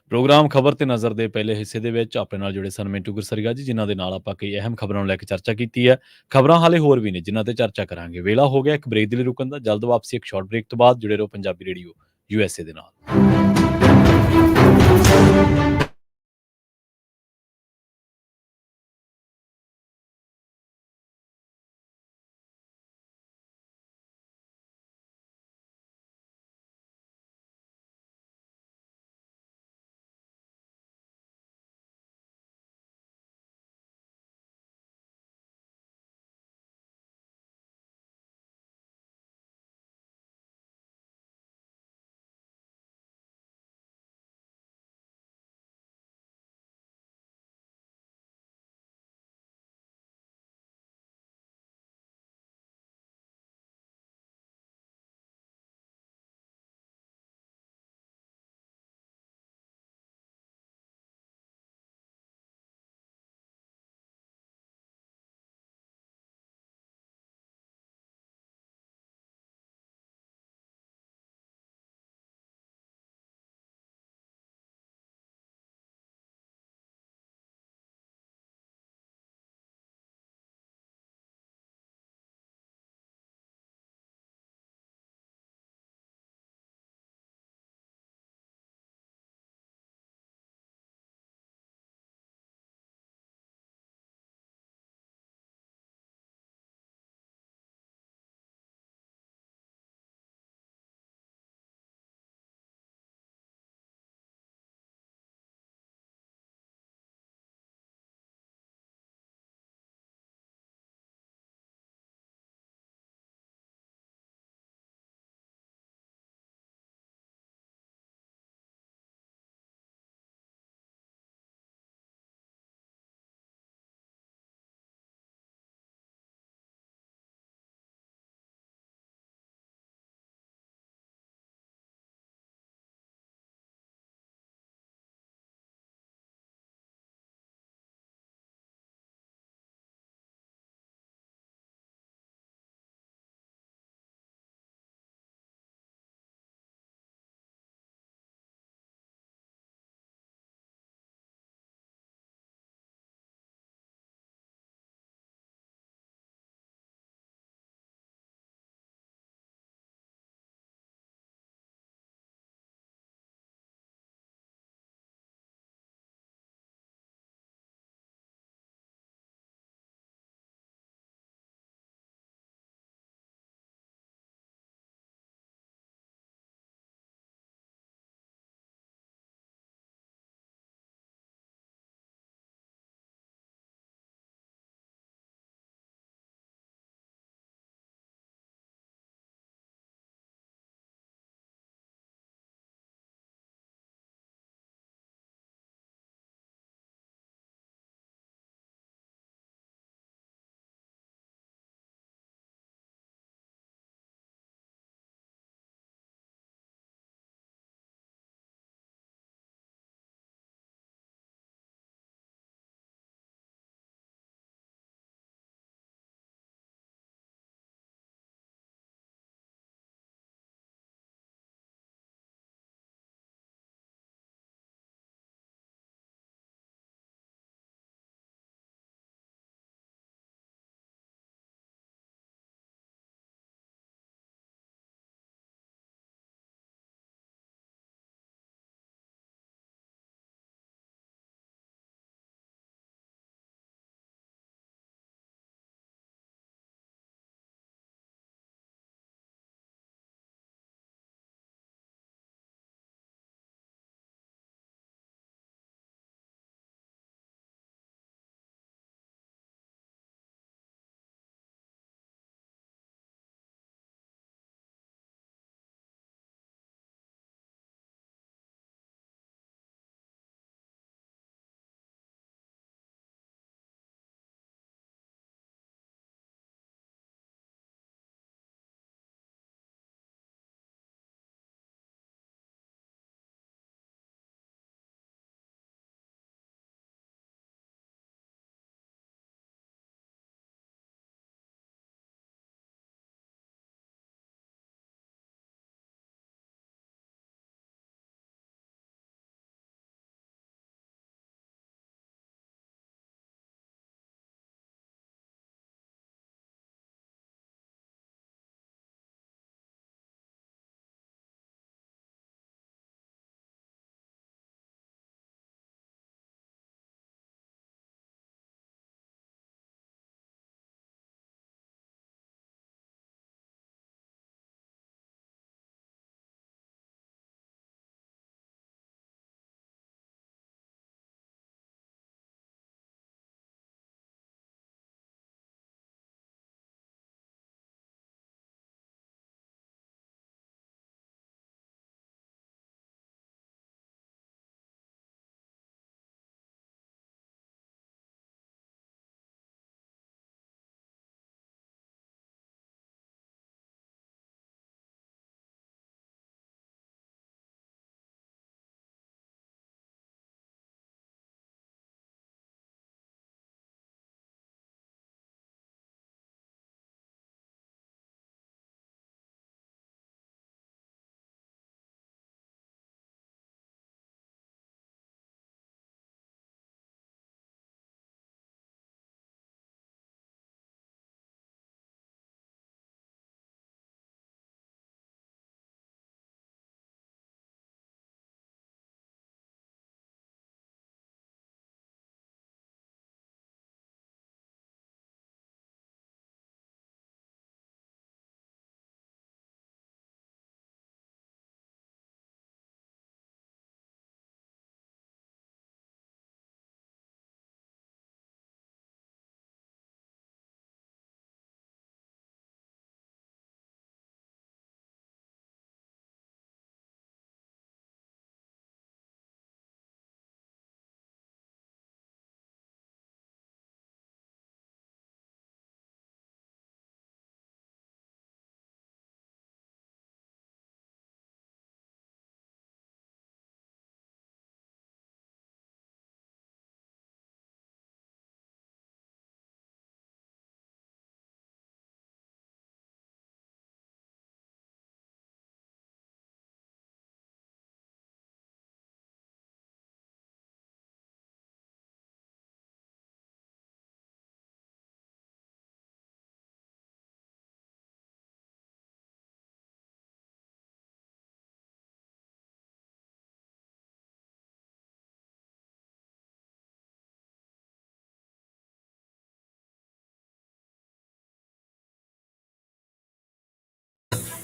ਪ੍ਰੋਗਰਾਮ ਖਬਰ ਤੇ ਨਜ਼ਰ ਦੇ ਪਹਿਲੇ ਹਿੱਸੇ ਦੇ ਵਿੱਚ ਆਪਣੇ ਨਾਲ ਜੁੜੇ ਸਨ ਮਿੰਟੂ ਗੁਰਸਰੀਆ ਜੀ, ਜਿਨ੍ਹਾਂ ਦੇ ਨਾਲ ਆਪਾਂ ਕਈ ਅਹਿਮ ਖਬਰਾਂ ਨੂੰ ਲੈ ਕੇ ਚਰਚਾ ਕੀਤੀ ਹੈ। ਖਬਰਾਂ ਹਾਲੇ ਹੋਰ ਵੀ ਨੇ ਜਿਨ੍ਹਾਂ ਤੇ ਚਰਚਾ ਕਰਾਂਗੇ। ਵੇਲਾ ਹੋ ਗਿਆ ਇੱਕ ਬ੍ਰੇਕ ਦੇ ਲਈ ਰੁਕਣ ਦਾ। ਜਲਦ ਵਾਪਸੀ ਇੱਕ ਸ਼ਾਰਟ ਬ੍ਰੇਕ ਤੋਂ ਬਾਅਦ। ਜੁੜੇ ਰਹੋ ਪੰਜਾਬੀ ਰੇਡੀਓ USA ਦੇ ਨਾਲ।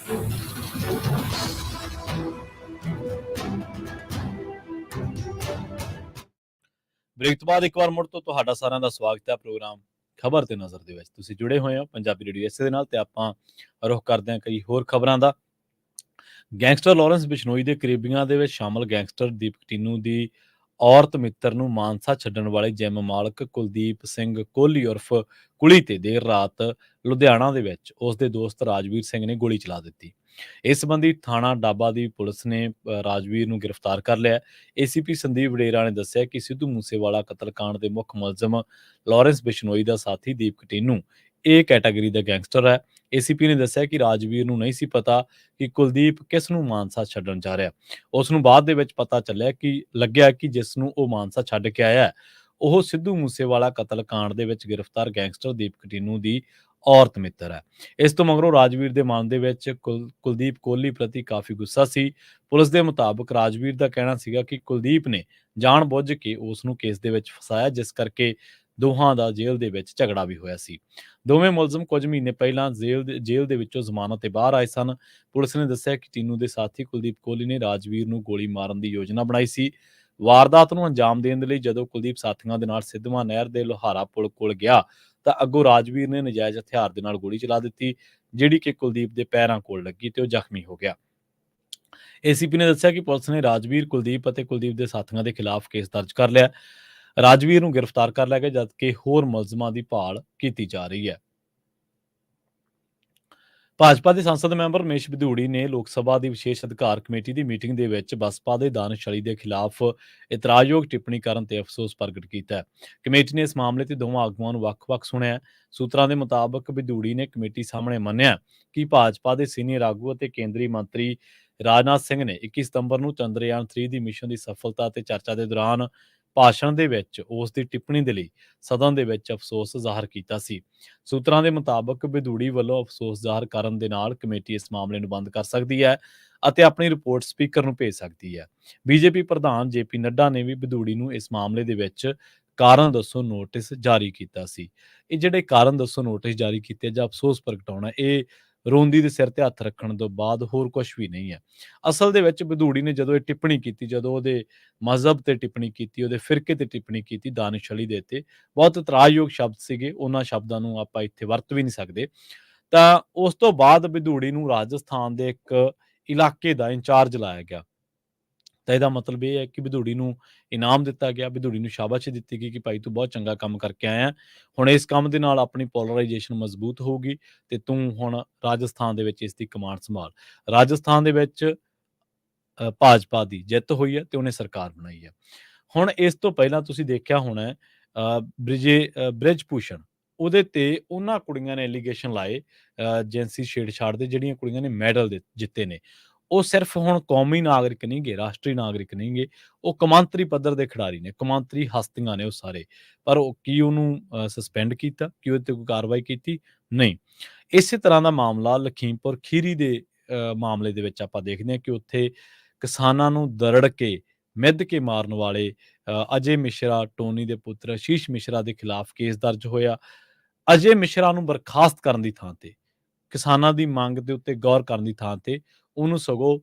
ਬ੍ਰੇਕ ਤੋਂ ਬਾਅਦ ਇੱਕ ਵਾਰ ਮੁੜ ਤੋਂ ਤੁਹਾਡਾ ਸਾਰਿਆਂ ਦਾ ਸਵਾਗਤ ਹੈ ਪ੍ਰੋਗਰਾਮ ਖਬਰ ਤੇ ਨਜ਼ਰ ਦੇ ਵਿੱਚ। ਤੁਸੀਂ ਜੁੜੇ ਹੋਏ ਹੋ ਪੰਜਾਬੀ ਰੇਡੀਓ ਇਸੇ ਦੇ ਨਾਲ ਤੇ ਆਪਾਂ ਰੁਖ ਕਰਦੇ ਹਾਂ ਕਈ ਹੋਰ ਖਬਰਾਂ ਦਾ। ਗੈਂਗਸਟਰ ਲਾਰੈਂਸ ਬਿਸ਼ਨੋਈ ਦੇ ਕਰੀਬੀਆਂ ਦੇ ਵਿੱਚ ਸ਼ਾਮਲ ਗੈਂਗਸਟਰ ਦੀਪਕ ਟੀਨੂ ਦੀ ਔਰਤ ਮਿੱਤਰ ਨੂੰ ਮਾਨਸਾ ਛੱਡਣ ਵਾਲੇ ਜਿਮ ਮਾਲਕ ਕੁਲਦੀਪ ਸਿੰਘ ਕੋਹਲੀ ਉਰਫ ਕੁਲੀ ਤੇ ਦੇਰ ਰਾਤ ਲੁਧਿਆਣਾ ਦੇ ਵਿੱਚ ਉਸ ਦੇ ਦੋਸਤ ਰਾਜਵੀਰ ਸਿੰਘ ਨੇ ਗੋਲੀ ਚਲਾ ਦਿੱਤੀ। ਇਸ ਸੰਬੰਧੀ ਥਾਣਾ ਡਾਬਾ ਦੀ ਪੁਲਿਸ ਨੇ ਰਾਜਵੀਰ ਨੂੰ ਗ੍ਰਿਫਤਾਰ ਕਰ ਲਿਆ। ਏਸੀਪੀ ਸੰਦੀਪ ਵਡੇਰਾ ਨੇ ਦੱਸਿਆ ਕਿ ਸਿੱਧੂ ਮੂਸੇਵਾਲਾ ਕਤਲकांड ਦੇ ਮੁੱਖ ਮੁਲਜ਼ਮ ਲਾਰੈਂਸ ਬਿਸ਼ਨੋਈ ਦਾ ਸਾਥੀ ਦੀਪਕ ਟੀਨੂ ਇਹ ਕੈਟਾਗਰੀ ਦਾ ਗੈਂਗਸਟਰ ਹੈ। ਏਸੀਪੀ ਨੇ ਦੱਸਿਆ ਕਿ ਰਾਜਵੀਰ ਨੂੰ ਨਹੀਂ ਸੀ ਪਤਾ ਕਿ ਕੁਲਦੀਪ ਕਿਸ ਨੂੰ ਮਾਨਸਾ ਛੱਡਣ ਜਾ ਰਿਹਾ। ਉਸ ਨੂੰ ਬਾਅਦ ਦੇ ਵਿੱਚ ਪਤਾ ਲੱਗਿਆ ਕਿ ਜਿਸ ਨੂੰ ਉਹ ਮਾਨਸਾ ਛੱਡ ਕੇ ਆਇਆ ਉਹ ਸਿੱਧੂ ਮੂਸੇਵਾਲਾ ਕਤਲकांड ਦੇ ਵਿੱਚ ਗ੍ਰਿਫਤਾਰ ਗੈਂਗਸਟਰ ਦੀਪਕ ਟੀਨੂ ਦੀ ਔਰਤ ਮਿੱਤਰ ਹੈ। ਇਸ ਤੋਂ ਮਗਰੋਂ ਰਾਜਵੀਰ ਦੇ ਮਨ ਦੇ ਵਿੱਚ ਕੁਲਦੀਪ ਕੋਹਲੀ ਪ੍ਰਤੀ ਕਾਫੀ ਗੁੱਸਾ ਸੀ। ਪੁਲਿਸ ਦੇ ਮੁਤਾਬਕ ਰਾਜਵੀਰ ਦਾ ਕਹਿਣਾ ਸੀਗਾ ਕਿ ਕੁਲਦੀਪ ਨੇ ਜਾਣਬੁੱਝ ਕੇ ਉਸ ਨੂੰ ਕੇਸ ਦੇ ਵਿੱਚ ਫਸਾਇਆ, ਜਿਸ ਕਰਕੇ ਦੋਹਾਂ ਦਾ ਜੇਲ੍ਹ ਦੇ ਵਿੱਚ ਝਗੜਾ ਵੀ ਹੋਇਆ ਸੀ। ਦੋਵੇਂ ਮੁਲਜ਼ਮ ਕੁਝ ਮਹੀਨੇ ਪਹਿਲਾਂ ਜੇਲ੍ਹ ਦੇ ਵਿੱਚੋਂ ਜ਼ਮਾਨਤ ਤੇ ਬਾਹਰ ਆਏ ਸਨ। ਪੁਲਿਸ ਨੇ ਦੱਸਿਆ ਕਿ ਟੀਨੂ ਦੇ ਸਾਥੀ ਕੁਲਦੀਪ ਕੋਹਲੀ ਨੇ ਰਾਜਵੀਰ ਨੂੰ ਗੋਲੀ ਮਾਰਨ ਦੀ ਯੋਜਨਾ ਬਣਾਈ ਸੀ। ਵਾਰਦਾਤ ਨੂੰ ਅੰਜਾਮ ਦੇਣ ਦੇ ਲਈ ਜਦੋਂ ਕੁਲਦੀਪ ਸਾਥੀਆਂ ਦੇ ਨਾਲ ਸਿੱਧਵਾਂ ਨਹਿਰ ਦੇ ਲੋਹਾਰਾ ਪੁਲ ਕੋਲ ਗਿਆ ਤਾਂ ਅੱਗੋਂ ਰਾਜਵੀਰ ਨੇ ਨਜਾਇਜ਼ ਹਥਿਆਰ ਦੇ ਨਾਲ ਗੋਲੀ ਚਲਾ ਦਿੱਤੀ, ਜਿਹੜੀ ਕਿ ਕੁਲਦੀਪ ਦੇ ਪੈਰਾਂ ਕੋਲ ਲੱਗੀ ਤੇ ਉਹ ਜ਼ਖਮੀ ਹੋ ਗਿਆ। ਏਸੀਪੀ ਨੇ ਦੱਸਿਆ ਕਿ ਪੁਲਿਸ ਨੇ ਰਾਜਵੀਰ, ਕੁਲਦੀਪ ਅਤੇ ਕੁਲਦੀਪ ਦੇ ਸਾਥੀਆਂ ਦੇ ਖਿਲਾਫ ਕੇਸ ਦਰਜ ਕਰ ਲਿਆ। ਰਾਜਵੀਰ ਨੂੰ ਗ੍ਰਿਫਤਾਰ ਕਰ ਲਿਆ ਗਿਆ, ਜਦਕਿ ਹੋਰ ਮੁਲਜ਼ਮਾਂ ਦੀ ਭਾਲ ਕੀਤੀ ਜਾ ਰਹੀ ਹੈ। ਭਾਜਪਾ ਦੇ ਸੰਸਦ ਮੈਂਬਰ ਰਮੇਸ਼ ਬਧੂੜੀ ਨੇ ਲੋਕ ਸਭਾ ਦੀ ਵਿਸ਼ੇਸ਼ ਅਧਿਕਾਰ ਕਮੇਟੀ ਦੀ ਮੀਟਿੰਗ ਦੇ ਵਿੱਚ ਬਸਪਾ ਦੇ ਦਾਨਿਸ਼ ਅਲੀ ਦੇ ਖਿਲਾਫ ਇਤਰਾਜ਼ਯੋਗ ਟਿੱਪਣੀ ਕਰਨ ਤੇ ਅਫਸੋਸ ਪ੍ਰਗਟ ਕੀਤਾ ਹੈ। ਕਮੇਟੀ ਨੇ ਇਸ ਮਾਮਲੇ ਤੇ ਦੋਵਾਂ ਆਗੂਆਂ ਨੂੰ ਵੱਖ-ਵੱਖ ਸੁਣਿਆ। ਸੂਤਰਾਂ ਦੇ ਮੁਤਾਬਕ ਬਧੂੜੀ ਨੇ ਕਮੇਟੀ ਸਾਹਮਣੇ ਮੰਨਿਆ ਕਿ ਭਾਜਪਾ ਦੇ ਸੀਨੀਅਰ ਆਗੂ ਅਤੇ ਕੇਂਦਰੀ ਮੰਤਰੀ ਰਾਜਨਾਥ ਸਿੰਘ ਨੇ 21 ਸਤੰਬਰ ਨੂੰ ਚੰਦਰਯਾਨ 3 ਦੀ ਮਿਸ਼ਨ ਦੀ ਸਫਲਤਾ ਤੇ ਚਰਚਾ ਦੇ ਦੌਰਾਨ ਭਾਸ਼ਣ ਦੇ ਵਿੱਚ ਉਸ ਦੀ ਟਿੱਪਣੀ ਦੇ ਲਈ ਸਦਨ ਦੇ ਵਿੱਚ ਅਫਸੋਸ ਜ਼ਾਹਰ ਕੀਤਾ ਸੀ। ਸੂਤਰਾਂ ਦੇ ਮੁਤਾਬਕ ਬਧੂੜੀ ਵੱਲੋਂ ਅਫਸੋਸ ਜ਼ਾਹਰ ਕਰਨ ਦੇ ਨਾਲ ਕਮੇਟੀ ਇਸ ਮਾਮਲੇ ਨੂੰ ਬੰਦ ਕਰ ਸਕਦੀ ਹੈ ਅਤੇ ਆਪਣੀ ਰਿਪੋਰਟ ਸਪੀਕਰ ਨੂੰ ਭੇਜ ਸਕਦੀ ਹੈ। ਬੀਜੇਪੀ ਪ੍ਰਧਾਨ ਜੇਪੀ ਨੱਡਾ ਨੇ ਵੀ ਬਧੂੜੀ ਨੂੰ ਇਸ ਮਾਮਲੇ ਦੇ ਵਿੱਚ ਕਾਰਨ ਦੱਸੋ ਨੋਟਿਸ ਜਾਰੀ ਕੀਤਾ ਸੀ। ਇਹ ਜਿਹੜੇ ਕਾਰਨ ਦੱਸੋ ਨੋਟਿਸ ਜਾਰੀ ਕੀਤੇ ਜਾਂ ਅਫਸੋਸ ਪ੍ਰਗਟਾਉਣਾ, ਇਹ ਰੋਂਦੀ ਦੇ ਸਿਰ ਤੇ ਹੱਥ ਰੱਖਣ ਤੋਂ ਬਾਅਦ ਹੋਰ ਕੁਝ ਵੀ ਨਹੀਂ ਹੈ। ਅਸਲ ਦੇ ਵਿੱਚ ਬਧੂੜੀ ਨੇ ਜਦੋਂ ਇਹ ਟਿੱਪਣੀ ਕੀਤੀ, ਜਦੋਂ ਉਹਦੇ ਮਜ਼ਹਬ ਤੇ ਟਿੱਪਣੀ ਕੀਤੀ, ਉਹਦੇ ਫਿਰਕੇ ਤੇ ਟਿੱਪਣੀ ਕੀਤੀ, ਦਾਨਿਸ਼ ਅਲੀ ਦੇ ਤੇ ਬਹੁਤ ਇਤਰਾਜ਼ਯੋਗ ਸ਼ਬਦ ਸੀਗੇ, ਉਹਨਾਂ ਸ਼ਬਦਾਂ ਨੂੰ ਆਪਾਂ ਇੱਥੇ ਵਰਤ ਵੀ ਨਹੀਂ ਸਕਦੇ। ਤਾਂ ਉਸ ਤੋਂ ਬਾਅਦ ਬਧੂੜੀ ਨੂੰ ਰਾਜਸਥਾਨ ਦੇ ਇੱਕ ਇਲਾਕੇ ਦਾ ਇੰਚਾਰਜ ਲਾਇਆ ਗਿਆ। ਤਾਂ ਇਹਦਾ ਮਤਲਬ ਇਹ ਹੈ ਕਿ ਬਧੂੜੀ ਨੂੰ ਇਨਾਮ ਦਿੱਤਾ ਗਿਆ, ਬਧੂੜੀ ਨੂੰ ਸ਼ਾਬਾਸ਼ੀ ਦਿੱਤੀ ਗਈ ਕਿ ਭਾਈ ਤੂੰ ਬਹੁਤ ਚੰਗਾ ਕੰਮ ਕਰਕੇ ਆਇਆ। ਹੁਣ ਇਸ ਕੰਮ ਦੇ ਨਾਲ ਆਪਣੀ ਪੋਲਰਾਈਜੇਸ਼ਨ ਮਜ਼ਬੂਤ ਹੋਊਗੀ ਤੇ ਤੂੰ ਹੁਣ ਰਾਜਸਥਾਨ ਦੇ ਵਿੱਚ ਇਸ ਦੀ ਕਮਾਂਡ ਸੰਭਾਲ। ਰਾਜਸਥਾਨ ਦੇ ਵਿੱਚ ਭਾਜਪਾ ਦੀ ਜਿੱਤ ਹੋਈ ਹੈ ਤੇ ਉਹਨੇ ਸਰਕਾਰ ਬਣਾਈ ਹੈ। ਹੁਣ ਇਸ ਤੋਂ ਪਹਿਲਾਂ ਤੁਸੀਂ ਦੇਖਿਆ ਹੋਣਾ ਬ੍ਰਿਜ ਭੂਸ਼ਣ, ਉਹਦੇ ਤੇ ਉਹਨਾਂ ਕੁੜੀਆਂ ਨੇ ਐਲੀਗੇਸ਼ਨ ਲਾਏ ਜਿਨਸੀ ਛੇੜਛਾੜ ਦੇ, ਜਿਹੜੀਆਂ ਕੁੜੀਆਂ ਨੇ ਮੈਡਲ ਜਿੱਤੇ ਨੇ। ਉਹ ਸਿਰਫ ਹੁਣ ਕੌਮੀ ਨਾਗਰਿਕ ਨਹੀਂ ਗੇ, ਰਾਸ਼ਟਰੀ ਨਾਗਰਿਕ ਨਹੀਂ ਗੇ, ਉਹ ਕੌਮਾਂਤਰੀ ਪੱਧਰ ਦੇ ਖਿਡਾਰੀ ਨੇ, ਕੌਮਾਂਤਰੀ ਹਸਤੀਆਂ ਨੇ ਉਹ ਸਾਰੇ। ਪਰ ਉਹ ਕੀ ਉਹਨੂੰ ਸਸਪੈਂਡ ਕੀਤਾ, ਕੀ ਉਹਦੇ ਤੇ ਕੋਈ ਕਾਰਵਾਈ ਕੀਤੀ? ਨਹੀਂ। ਇਸੇ ਤਰ੍ਹਾਂ ਦਾ ਮਾਮਲਾ ਲਖੀਮਪੁਰ ਖੀਰੀ ਦੇ ਮਾਮਲੇ ਦੇ ਵਿੱਚ ਆਪਾਂ ਦੇਖਦੇ ਹਾਂ ਕਿ ਉੱਥੇ ਕਿਸਾਨਾਂ ਨੂੰ ਦਰੜ ਕੇ ਮਿੱਧ ਕੇ ਮਾਰਨ ਵਾਲੇ ਅਜੇ ਮਿਸ਼ਰਾ, ਟੋਨੀ ਦੇ ਪੁੱਤਰ ਆਸ਼ੀਸ਼ ਮਿਸ਼ਰਾ ਦੇ ਖਿਲਾਫ ਕੇਸ ਦਰਜ ਹੋਇਆ। ਅਜੇ ਮਿਸ਼ਰਾ ਨੂੰ ਬਰਖਾਸਤ ਕਰਨ ਦੀ ਥਾਂ ਤੇ, ਕਿਸਾਨਾਂ ਦੀ ਮੰਗ ਦੇ ਉੱਤੇ ਗੌਰ ਕਰਨ ਦੀ ਥਾਂ ਤੇ ਉਹਨੂੰ ਸਗੋਂ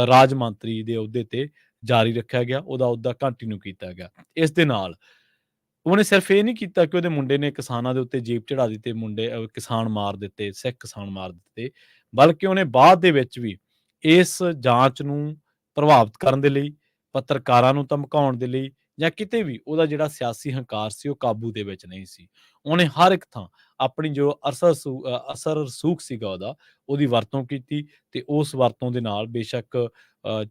ਰਾਜ ਮੰਤਰੀ ਦੇ ਅਹੁਦੇ ਤੇ ਜਾਰੀ ਰੱਖਿਆ ਗਿਆ, ਉਹਦਾ ਅਹੁਦਾ ਕੰਟੀਨਿਊ ਕੀਤਾ ਗਿਆ। ਇਸ ਦੇ ਨਾਲ ਉਹਨੇ ਸਿਰਫ ਇਹ ਨਹੀਂ ਕੀਤਾ ਕਿ ਉਹਦੇ ਮੁੰਡੇ ਨੇ ਕਿਸਾਨਾਂ ਦੇ ਉੱਤੇ ਜੀਪ ਚੜਾ ਦਿੱਤੇ, ਕਿਸਾਨ ਮਾਰ ਦਿੱਤੇ, ਸਿੱਖ ਕਿਸਾਨ ਮਾਰ ਦਿੱਤੇ, ਬਲਕਿ ਉਹਨੇ ਬਾਅਦ ਦੇ ਵਿੱਚ ਵੀ ਇਸ ਜਾਂਚ ਨੂੰ ਪ੍ਰਭਾਵਿਤ ਕਰਨ ਦੇ ਲਈ, ਪੱਤਰਕਾਰਾਂ ਨੂੰ ਧਮਕਾਉਣ ਦੇ ਲਈ ਜਾਂ ਕਿਤੇ ਵੀ ਉਹਦਾ ਜਿਹੜਾ ਸਿਆਸੀ ਹੰਕਾਰ ਸੀ ਉਹ ਕਾਬੂ ਦੇ ਵਿੱਚ ਨਹੀਂ ਸੀ। ਉਹਨੇ ਹਰ ਇੱਕ ਥਾਂ ਆਪਣੀ ਜੋ ਅਸਰ ਰਸੂਖ ਸੀਗਾ ਉਹਦੀ ਵਰਤੋਂ ਕੀਤੀ ਤੇ ਉਸ ਵਰਤੋਂ ਦੇ ਨਾਲ ਬੇਸ਼ੱਕ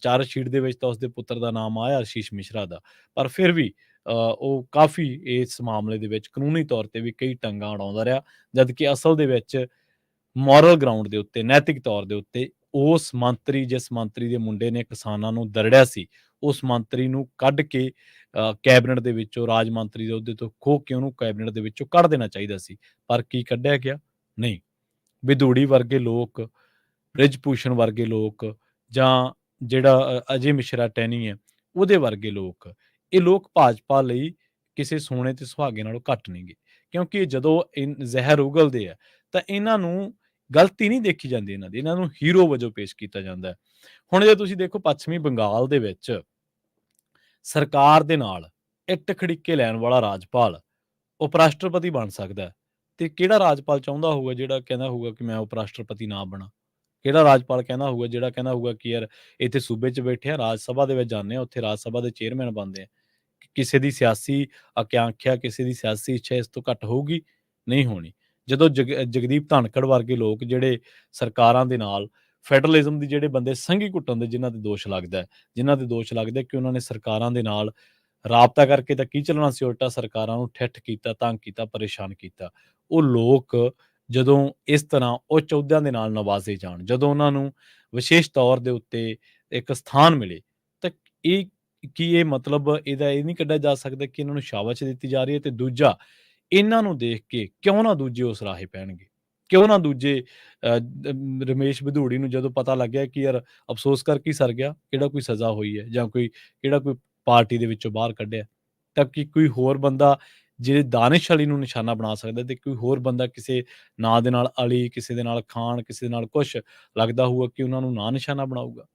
ਚਾਰਜਸ਼ੀਟ ਦੇ ਵਿੱਚ ਤਾਂ ਉਸਦੇ ਪੁੱਤਰ ਦਾ ਨਾਮ ਆਇਆ ਆਸ਼ੀਸ਼ ਮਿਸ਼ਰਾ ਦਾ, ਪਰ ਫਿਰ ਵੀ ਉਹ ਕਾਫੀ ਇਸ ਮਾਮਲੇ ਦੇ ਵਿੱਚ ਕਾਨੂੰਨੀ ਤੌਰ ਤੇ ਵੀ ਕਈ ਟੰਗਾਂ ਅੜਾਉਂਦਾ ਰਿਹਾ, ਜਦਕਿ ਅਸਲ ਦੇ ਵਿੱਚ ਮੋਰਲ ਗਰਾਊਂਡ ਦੇ ਉੱਤੇ, ਨੈਤਿਕ ਤੌਰ ਦੇ ਉੱਤੇ ਉਸ ਮੰਤਰੀ, ਜਿਸ ਮੰਤਰੀ ਦੇ ਮੁੰਡੇ ਨੇ ਕਿਸਾਨਾਂ ਨੂੰ ਦਰੜਿਆ ਸੀ, ਉਸ ਮੰਤਰੀ ਨੂੰ ਕੱਢ ਕੇ ਕੈਬਨਿਟ ਦੇ ਵਿੱਚੋਂ, ਰਾਜ ਮੰਤਰੀ ਦੇ ਅਹੁਦੇ ਤੋਂ ਖੋਹ ਕੇ ਉਹਨੂੰ ਕੈਬਨਿਟ ਦੇ ਵਿੱਚੋਂ ਕੱਢ ਦੇਣਾ ਚਾਹੀਦਾ ਸੀ। ਪਰ ਕੀ ਕੱਢਿਆ ਗਿਆ? ਨਹੀਂ। ਬਧੂੜੀ ਵਰਗੇ ਲੋਕ, ਬ੍ਰਿਜ ਭੂਸ਼ਣ ਵਰਗੇ ਲੋਕ, ਜਾਂ ਜਿਹੜਾ ਅਜੇ ਮਿਸ਼ਰਾ ਟੈਨੀ ਹੈ, ਉਹਦੇ ਵਰਗੇ ਲੋਕ, ਇਹ ਲੋਕ ਭਾਜਪਾ ਲਈ ਕਿਸੇ ਸੋਨੇ ਤੇ ਸੁਹਾਗੇ ਨਾਲੋਂ ਘੱਟ ਨਹੀਂ ਗੇ, ਕਿਉਂਕਿ ਜਦੋਂ ਜ਼ਹਿਰ ਉਗਲਦੇ ਆ ਤਾਂ ਇਹਨਾਂ ਨੂੰ ਗਲਤੀ ਨਹੀਂ ਦੇਖੀ ਜਾਂਦੀ ਇਹਨਾਂ ਦੀ, ਇਹਨਾਂ ਨੂੰ ਹੀਰੋ ਵਜੋਂ ਪੇਸ਼ ਕੀਤਾ ਜਾਂਦਾ ਹੈ। ਹੁਣ ਜੇ ਤੁਸੀਂ ਦੇਖੋ ਪੱਛਮੀ ਬੰਗਾਲ ਦੇ ਵਿੱਚ ਸਰਕਾਰ ਦੇ ਨਾਲ ਇੱਟ ਖੜਿੱਕੇ ਲੈਣ ਵਾਲਾ ਰਾਜਪਾਲ ਉਪ ਰਾਸ਼ਟਰਪਤੀ ਬਣ ਸਕਦਾ ਹੈ, ਤੇ ਕਿਹੜਾ ਰਾਜਪਾਲ ਚਾਹੁੰਦਾ ਹੋਊਗਾ ਜਿਹੜਾ ਕਹਿੰਦਾ ਹੋਊਗਾ ਕਿ ਮੈਂ ਉਪ ਰਾਸ਼ਟਰਪਤੀ ਨਾ ਬਣਾ? ਕਿਹੜਾ ਰਾਜਪਾਲ ਕਹਿੰਦਾ ਹੋਊਗਾ ਜਿਹੜਾ ਕਹਿੰਦਾ ਹੋਊਗਾ ਕਿ ਯਾਰ ਇੱਥੇ ਸੂਬੇ 'ਚ ਬੈਠੇ ਆ, ਰਾਜ ਸਭਾ ਦੇ ਵਿੱਚ ਜਾਂਦੇ ਆ, ਉੱਥੇ ਰਾਜ ਸਭਾ ਦੇ ਚੇਅਰਮੈਨ ਬਣਦੇ ਆ। ਕਿਸੇ ਦੀ ਸਿਆਸੀ ਆਕਾਂਖਿਆ, ਕਿਸੇ ਦੀ ਸਿਆਸੀ ਇੱਛਾ ਇਸ ਤੋਂ ਘੱਟ ਹੋਊਗੀ? ਨਹੀਂ ਹੋਣੀ। ਜਦੋਂ ਜਗਦੀਪ ਧਾਨਕੜ ਵਰਗੇ ਲੋਕ ਜਿਹੜੇ ਸਰਕਾਰਾਂ ਦੇ ਨਾਲ ਫੈਡਰਲਿਜ਼ਮ ਦੀ ਜਿਹੜੇ ਬੰਦੇ ਸੰਘੀ ਘੁੱਟਣ ਦੇ ਜਿਨ੍ਹਾਂ ਤੇ ਦੋਸ਼ ਲੱਗਦਾ ਹੈ, ਜਿਨ੍ਹਾਂ ਤੇ ਦੋਸ਼ ਲੱਗਦਾ ਕਿ ਉਹਨਾਂ ਨੇ ਸਰਕਾਰਾਂ ਦੇ ਨਾਲ ਰਾਬਤਾ ਕਰਕੇ ਤਾਂ ਕੀ ਚੱਲਣਾ ਸੀ, ਉਲਟਾ ਸਰਕਾਰਾਂ ਨੂੰ ਠਿੱਠ ਕੀਤਾ, ਤੰਗ ਕੀਤਾ, ਪਰੇਸ਼ਾਨ ਕੀਤਾ। ਉਹ ਲੋਕ ਜਦੋਂ ਇਸ ਤਰ੍ਹਾਂ ਉੱਚ ਅਹੁਦਿਆਂ ਦੇ ਨਾਲ ਨਵਾਜ਼ੇ ਜਾਣ, ਜਦੋਂ ਉਹਨਾਂ ਨੂੰ ਵਿਸ਼ੇਸ਼ ਤੌਰ ਦੇ ਉੱਤੇ ਇੱਕ ਸਥਾਨ ਮਿਲੇ, ਤਾਂ ਇਹ ਕੀ ਇਹ ਮਤਲਬ ਇਹਦਾ ਇਹ ਨਹੀਂ ਕੱਢਿਆ ਜਾ ਸਕਦਾ ਕਿ ਇਹਨਾਂ ਨੂੰ ਸ਼ਾਬਾਸ਼ ਦਿੱਤੀ ਜਾ ਰਹੀ ਹੈ? ਤੇ ਦੂਜਾ, ਇਹਨਾਂ ਨੂੰ ਦੇਖ ਕੇ ਕਿਉਂ ਨਾ ਦੂਜੇ ਉਸ ਰਾਹੇ ਪੈਣਗੇ? ਕਿਉਂ ਨਾ ਦੂਜੇ ਰਮੇਸ਼ ਭਦੌੜੀ ਨੂੰ ਜਦੋਂ ਪਤਾ ਲੱਗਿਆ ਕਿ ਯਾਰ ਅਫਸੋਸ ਕਰ ਕੀ ਸਰ ਗਿਆ, ਕਿਹੜਾ ਕੋਈ ਸਜ਼ਾ ਹੋਈ ਹੈ ਜਾਂ ਕਿਹੜਾ ਕੋਈ ਪਾਰਟੀ ਦੇ ਵਿੱਚੋਂ ਬਾਹਰ ਕੱਢਿਆ, ਤਾਂ ਕਿ ਕੋਈ ਹੋਰ ਬੰਦਾ ਜਿਹੜੇ ਦਾਨਿਸ਼ ਅਲੀ ਨੂੰ ਨਿਸ਼ਾਨਾ ਬਣਾ ਸਕਦਾ, ਤੇ ਕੋਈ ਹੋਰ ਬੰਦਾ ਕਿਸੇ ਨਾਂ ਦੇ ਨਾਲ ਅਲੀ, ਕਿਸੇ ਦੇ ਨਾਲ ਖਾਨ, ਕਿਸੇ ਦੇ ਨਾਲ ਕੁਛ ਲੱਗਦਾ ਹੋਊਗਾ ਕਿ ਉਹਨਾਂ ਨੂੰ ਨਾ ਨਿਸ਼ਾਨਾ ਬਣਾਊਗਾ।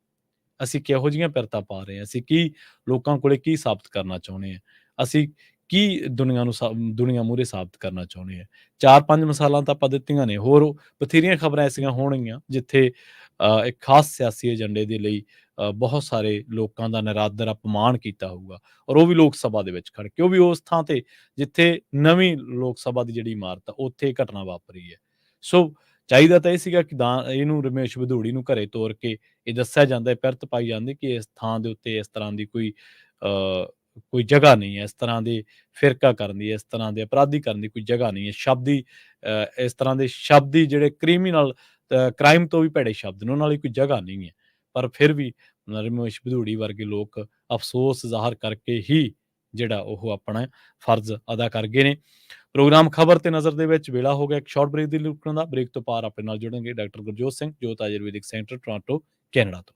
ਅਸੀਂ ਕਿਹੋ ਜਿਹੀਆਂ ਪਿਰਤਾਂ ਪਾ ਰਹੇ ਹਾਂ? ਅਸੀਂ ਕੀ ਲੋਕਾਂ ਕੋਲੇ ਕੀ ਸਾਬਤ ਕਰਨਾ ਚਾਹੁੰਦੇ ਹਾਂ? ਅਸੀਂ ਕੀ ਦੁਨੀਆ ਮੂਹਰੇ ਸਾਬਤ ਕਰਨਾ ਚਾਹੁੰਦੇ ਹਾਂ? 4-5 ਮਿਸਾਲਾਂ ਤਾਂ ਆਪਾਂ ਦਿੱਤੀਆਂ ਨੇ, ਹੋਰ ਬਥੇਰੀਆਂ ਖਬਰਾਂ ਐਸੀਆਂ ਹੋਣਗੀਆਂ ਜਿੱਥੇ ਇੱਕ ਖਾਸ ਸਿਆਸੀ ਏਜੰਡੇ ਦੇ ਲਈ ਬਹੁਤ ਸਾਰੇ ਲੋਕਾਂ ਦਾ ਨਿਰਾਦਰ ਅਪਮਾਨ ਕੀਤਾ ਹੋਊਗਾ, ਔਰ ਉਹ ਵੀ ਲੋਕ ਸਭਾ ਦੇ ਵਿੱਚ ਖੜ ਕੇ, ਉਹ ਵੀ ਉਸ ਥਾਂ ਤੇ ਜਿੱਥੇ ਨਵੀਂ ਲੋਕ ਸਭਾ ਦੀ ਜਿਹੜੀ ਇਮਾਰਤ ਆ ਉੱਥੇ ਇਹ ਘਟਨਾ ਵਾਪਰੀ ਹੈ। ਸੋ ਚਾਹੀਦਾ ਤਾਂ ਇਹ ਸੀਗਾ ਕਿ ਇਹਨੂੰ ਰਮੇਸ਼ ਭਦੌੜੀ ਨੂੰ ਘਰੇ ਤੋਰ ਕੇ ਇਹ ਦੱਸਿਆ ਜਾਂਦਾ ਹੈ, ਪਿਰਤ ਪਾਈ ਜਾਂਦੀ ਕਿ ਇਸ ਥਾਂ ਦੇ ਉੱਤੇ ਇਸ ਤਰ੍ਹਾਂ ਦੀ ਕੋਈ ਜਗ੍ਹਾ ਨਹੀਂ ਹੈ, ਇਸ ਤਰ੍ਹਾਂ ਦੇ ਫਿਰਕਾ ਕਰਨ ਦੀ, ਇਸ ਤਰ੍ਹਾਂ ਦੇ ਅਪਰਾਧੀ ਕਰਨ ਦੀ ਕੋਈ ਜਗ੍ਹਾ ਨਹੀਂ ਹੈ। ਇਸ ਤਰ੍ਹਾਂ ਦੇ ਸ਼ਬਦੀ ਜਿਹੜੇ ਕ੍ਰਾਈਮ ਤੋਂ ਵੀ ਭੈੜੇ ਸ਼ਬਦ ਨੇ, ਉਹਨਾਂ ਲਈ ਕੋਈ ਜਗ੍ਹਾ ਨਹੀਂ ਹੈ। ਪਰ ਫਿਰ ਵੀ ਰਮੇਸ਼ ਭਦੌੜੀ ਵਰਗੇ ਲੋਕ ਅਫਸੋਸ ਜ਼ਾਹਰ ਕਰਕੇ ਹੀ ਜਿਹੜਾ ਉਹ ਆਪਣਾ ਫਰਜ਼ ਅਦਾ ਕਰ ਗਏ ਨੇ। ਪ੍ਰੋਗਰਾਮ ਖਬਰ ਤੇ ਨਜ਼ਰ ਦੇ ਵਿੱਚ ਵੇਲਾ ਹੋ ਗਿਆ ਇੱਕ ਸ਼ਾਰਟ ਬ੍ਰੇਕ ਦੀ ਰੁਕਣ ਦਾ। ਬ੍ਰੇਕ ਤੋਂ ਪਾਰ ਆਪਣੇ ਨਾਲ ਜੁੜਨਗੇ ਡਾਕਟਰ ਗੁਰਜੋਤ ਸਿੰਘ, ਜੋਤ ਆਯੁਰਵੈਦਿਕ ਸੈਂਟਰ, ਟੋਰਾਂਟੋ, ਕੈਨੇਡਾ ਤੋਂ।